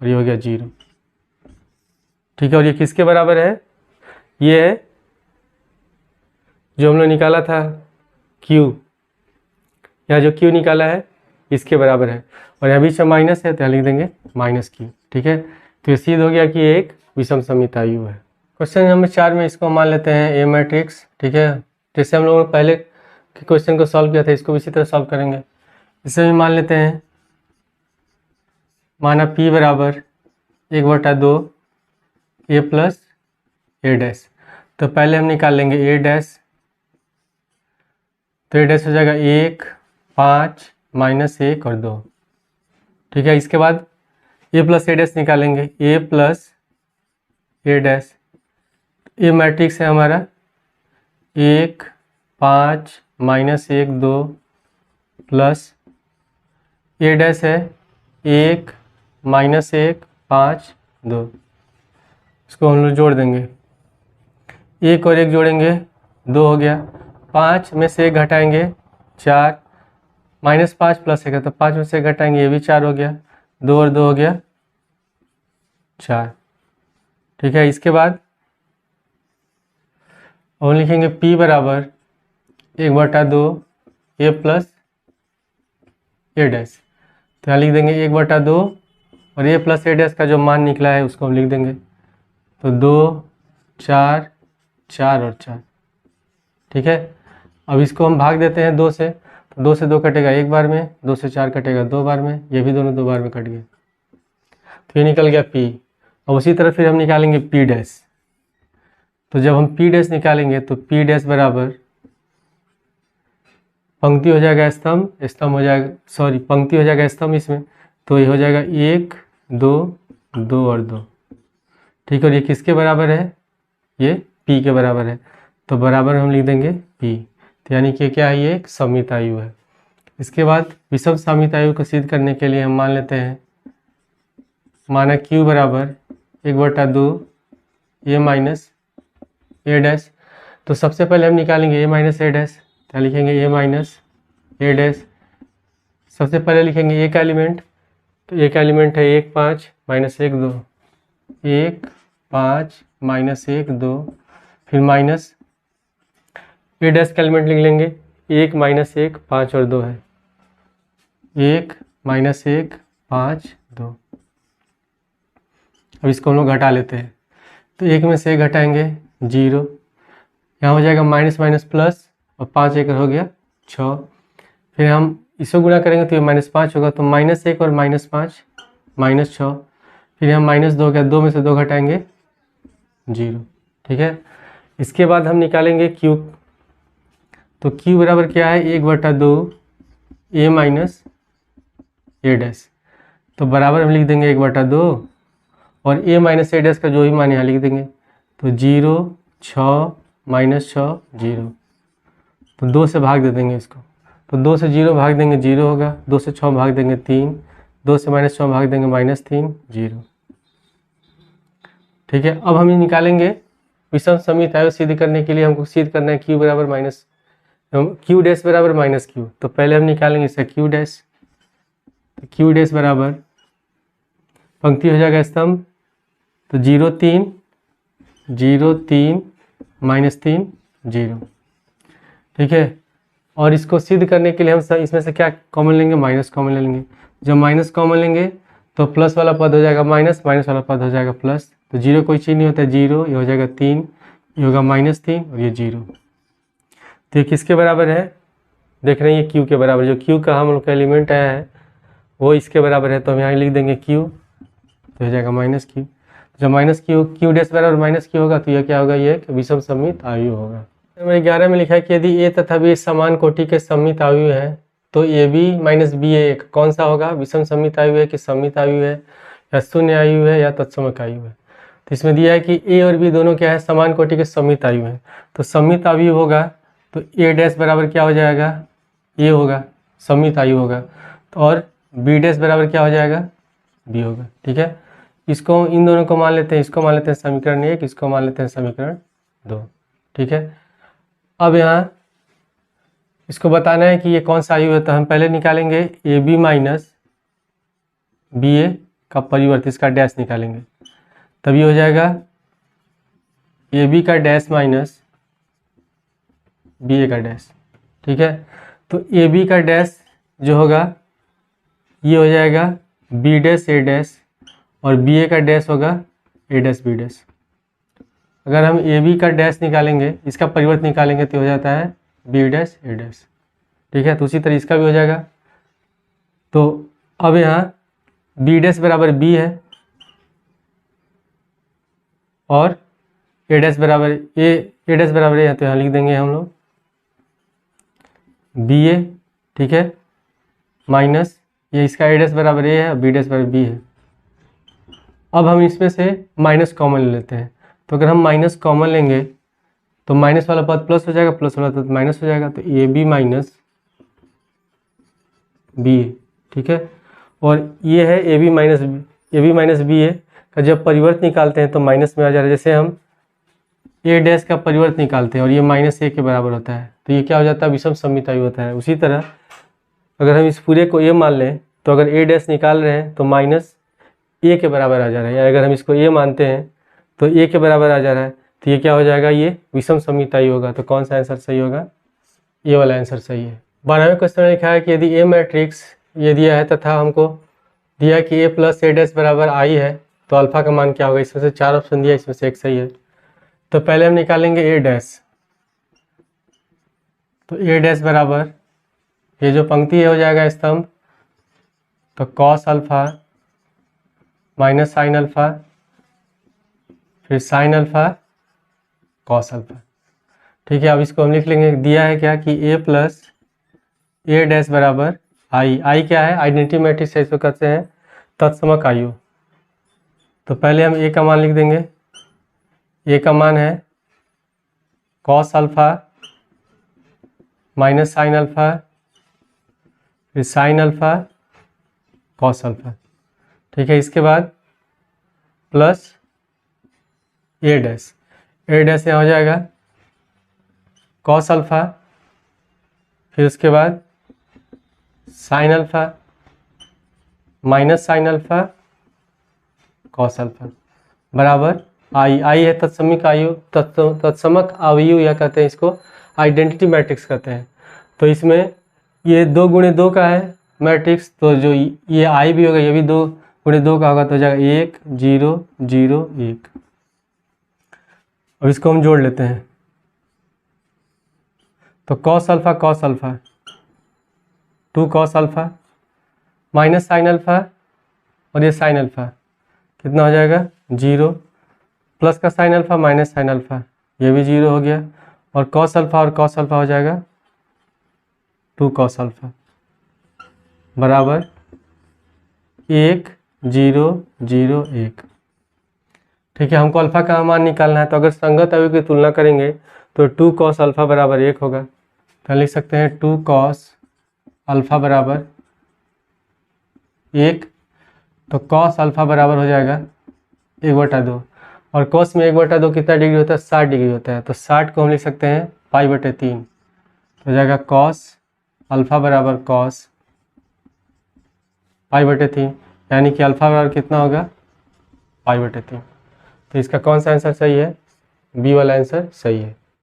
और ये हो गया 0, ठीक है। और ये किसके बराबर है? ये है जो हम लोग निकाला था Q, यहाँ जो Q निकाला है इसके बराबर है, और यहाँ बीच में माइनस है तो यहाँ लिख देंगे -Q, ठीक है। तो ये सिद्ध हो गया कि एक विषम सममितायु है। क्वेश्चन नंबर 4 में इसको मान लेते हैं ए मैट्रिक्स, ठीक है। जैसे हम लोगों ने पहले के क्वेश्चन को सॉल्व किया था, इसको भी इसी तरह सॉल्व करेंगे। इसे भी मान लेते हैं, माना P बराबर 1/2 A प्लस A डैश। तो पहले हम निकाल लेंगे A डैश, तो A डैश हो जाएगा 1, 5, -1 और 2, ठीक है। इसके बाद A प्लस A डैश निकालेंगे, A प्लस A डैश, ये मैट्रिक्स है हमारा 1, 5, -1, 2 प्लस A डैश है 1, -1, 5, 2। इसको हम लोग जोड़ देंगे, 1 और 1 जोड़ेंगे 2 हो गया, 5 में से 1 घटाएंगे 4, -5 प्लस 1 है तो 5 में से 1 घटाएंगे, ये भी 4 हो गया, 2 और 2 हो गया 4, ठीक है। इसके बाद और लिखेंगे P बराबर 1/2 A प्लस A डैश। तो यहाँ लिख देंगे 1/2 और A प्लस A डैश का जो मान निकला है उसको हम लिख देंगे, तो 2, 4, 4 और 4, ठीक है। अब इसको हम भाग देते हैं 2 से, तो 2 से 2 कटेगा 1 बार में, 2 से 4 कटेगा 2 बार में, ये भी दोनों 2 बार में कट गए, तो ये निकल गया P। अब उसी तरह फिर हम निकालेंगे P डैश। तो जब हम P डैश निकालेंगे तो P डैश बराबर, पंक्ति हो जाएगा स्तंभ, स्तंभ हो जाएगा, सॉरी पंक्ति हो जाएगा स्तंभ इसमें, तो ये हो जाएगा 1, 2, 2 और 2, ठीक है। और ये किसके बराबर है? ये P के बराबर है, तो बराबर हम लिख देंगे P। तो यानी कि क्या है? ये एक सममितायु है। इसके बाद विषम सममितायु को सिद्ध करने के लिए हम मान लेते हैं, माना Q बराबर 1/2 A माइनस A डैश। तो सबसे पहले हम निकालेंगे A माइनस A डैश, तो लिखेंगे A माइनस A डैश। सबसे पहले लिखेंगे A का एलिमेंट, तो A का एलिमेंट है 1, 5, -1, 2, 1, 5, -1, 2, फिर माइनस A डैश का एलिमेंट लिख लेंगे 1, -1, 5 और 2 है, 1, -1, 5, 2। अब इसको हम लोग घटा लेते हैं, तो 1 में से 1 घटाएंगे 0, यहाँ हो जाएगा माइनस माइनस प्लस और 5 1 हो गया 6। फिर हम इसको गुणा करेंगे तो ये -5 होगा, तो -1 और -5 -6। फिर हम -2 हो गया, 2 में से 2 घटाएंगे 0, ठीक है। इसके बाद हम निकालेंगे Q, तो Q बराबर क्या है? 1/2 A माइनस A डैश। तो बराबर हम लिख देंगे 1/2 और A माइनस A डैश का जो भी मान यहाँ लिख देंगे, तो 0, 6, -6, 0। तो 2 से भाग दे देंगे इसको, तो 2 से 0 भाग देंगे 0 होगा, 2 से 6 भाग देंगे 3, 2 से -6 भाग देंगे -3, 0, ठीक है। अब हम ये निकालेंगे विषम सममितायु सिद्ध करने के लिए हमको सिद्ध करना है Q बराबर माइनस Q डैश बराबर -Q। तो पहले हम निकालेंगे इसका Q डैश, तो Q डैश बराबर पंक्ति हो जाएगा स्तंभ, तो 0, 3, 0, 3, -3, 0, ठीक है। और इसको सिद्ध करने के लिए हम इसमें से क्या कॉमन लेंगे? माइनस कॉमन ले लेंगे। जब माइनस कॉमन लेंगे तो प्लस वाला पद हो जाएगा माइनस, माइनस वाला पद हो जाएगा प्लस, तो 0 कोई चीज़ नहीं होता है, 0, ये हो जाएगा 3, ये होगा -3 और ये 0। तो ये किसके बराबर है? देख रहे हैं ये Q के बराबर, जो Q का हम लोग का एलिमेंट आया है वो इसके बराबर है, तो हम यहाँ लिख देंगे Q, तो हो जाएगा -Q। जब -Q डैश बराबर -Q होगा तो यह क्या होगा? ये एक विषम सममित आयु होगा। नंबर 11 में लिखा है कि यदि A तथा B समान कोटि के सममित आयु है, तो ए बी माइनस बी ए कौन सा होगा, विषम सममित आयु है कि सममित आयु है या शून्य आयु है या तत्समक आयु है। तो इसमें दिया है कि ए और बी दोनों क्या है, समान कोटि के सममित आयु है। तो सममित आयु होगा तो ए डैश बराबर क्या हो जाएगा, ए होगा, सममित आयु होगा। तो और बी डैश बराबर क्या हो जाएगा, बी होगा। ठीक है, इसको इन दोनों को मान लेते हैं, इसको मान लेते हैं समीकरण 1, इसको मान लेते हैं समीकरण 2। ठीक है, अब यहाँ इसको बताना है कि ये कौन सा आयु है। तो हम पहले निकालेंगे ए बी माइनस बी ए का परिवर्त, इसका डैश निकालेंगे, तभी हो जाएगा ए बी का डैश माइनस बी ए का डैश। ठीक है, तो ए बी का डैश जो होगा ये हो जाएगा बी डैश ए डैश और बी ए का डैश होगा ए डैश बी डैश। अगर हम ए बी का डैश निकालेंगे, इसका परिवर्त निकालेंगे तो हो जाता है बी डैश ए डैश। ठीक है, तो उसी तरह इसका भी हो जाएगा। तो अब यहाँ बी डैश बराबर बी है और ए डैश बराबर ए डैश बराबर ए है, तो यहाँ लिख देंगे हम लोग बी ए। ठीक है, माइनस ये इसका ए डैश बराबर ए है और बी डैश बराबर बी है। अब हम इसमें से माइनस कॉमन ले लेते हैं। तो अगर हम माइनस कॉमन लेंगे तो माइनस वाला पद प्लस हो जाएगा, प्लस वाला पद माइनस हो जाएगा। तो ए बी माइनस बी ए। ठीक है, और ये है ए बी माइनस बी ए का जब परिवर्त निकालते हैं तो माइनस में आ जा रहा है। जैसे हम ए डैश का परिवर्त निकालते हैं और ये माइनस ए के बराबर होता है तो ये क्या हो जाता है, विषम सममित आयु होता है। उसी तरह अगर हम इस पूरे को ए मान लें तो अगर ए डैश निकाल रहे हैं तो माइनस ए के बराबर आ जा रहा है, या अगर हम इसको ए मानते हैं तो ए के बराबर आ जा रहा है, तो ये क्या हो जाएगा, ये विषम सममित आयु होगा। तो कौन सा आंसर सही होगा, ये वाला आंसर सही है। 12वें क्वेश्चन में लिखा है कि यदि ए मैट्रिक्स ये दिया है तथा हमको दिया कि ए प्लस ए डैश बराबर आई है तो अल्फा का मान क्या होगा। इसमें से 4 ऑप्शन दिया, इसमें से एक सही है। तो पहले हम निकालेंगे ए डैश। तो ए डैश बराबर ये जो पंक्ति है हो जाएगा स्तंभ, तो cos alpha minus sine alpha फिर साइन अल्फा कॉस अल्फा। ठीक है, अब इसको हम लिख लेंगे। दिया है क्या कि ए प्लस ए डैश बराबर आई। आई क्या है, आइडेंटिटी मैट्रिक्स है, इसको कहते हैं तत्समक आयु। तो पहले हम ए का मान लिख देंगे। ए का मान है cos alpha minus sine alpha फिर साइन अल्फा कॉस अल्फा। ठीक है, इसके बाद प्लस ए डैश। ए डैश यहाँ हो जाएगा कॉस अल्फा फिर उसके बाद sine alpha minus sine alpha cos alpha बराबर आई। आई है तत्समक आयु, तत्समक आयु या कहते हैं इसको आइडेंटिटी मैट्रिक्स कहते हैं। तो इसमें ये 2 गुणे 2 का है मैट्रिक्स, तो जो ये आई भी होगा ये भी 2 गुणे 2 का होगा, तो हो जाएगा 1 0 0 1। अब इसको हम जोड़ लेते हैं। तो cos alpha 2 cos alpha minus sine alpha और ये साइन अल्फा कितना हो जाएगा 0, प्लस का sine alpha minus sine alpha ये भी 0 हो गया, और कॉस अल्फा और कॉस अल्फा हो जाएगा 2 कॉस अल्फा बराबर 1 0 0 1। ठीक है, हमको अल्फा का मान निकालना है। तो अगर संगत आयु की तुलना करेंगे तो 2 कॉस अल्फा बराबर 1 होगा। तो लिख सकते हैं 2 कॉस अल्फा बराबर 1। तो कॉस अल्फा बराबर हो जाएगा 1/2, और कॉस में 1/2 कितना डिग्री होता है, 60 डिग्री होता है। तो 60 को हम लिख सकते हैं π/3। तो हो जाएगा कॉस अल्फा बराबर कॉस π/3, यानी कि अल्फा बराबर कितना होगा π/3। तो इसका कौन सा आंसर सही है, बी वाला आंसर सही है।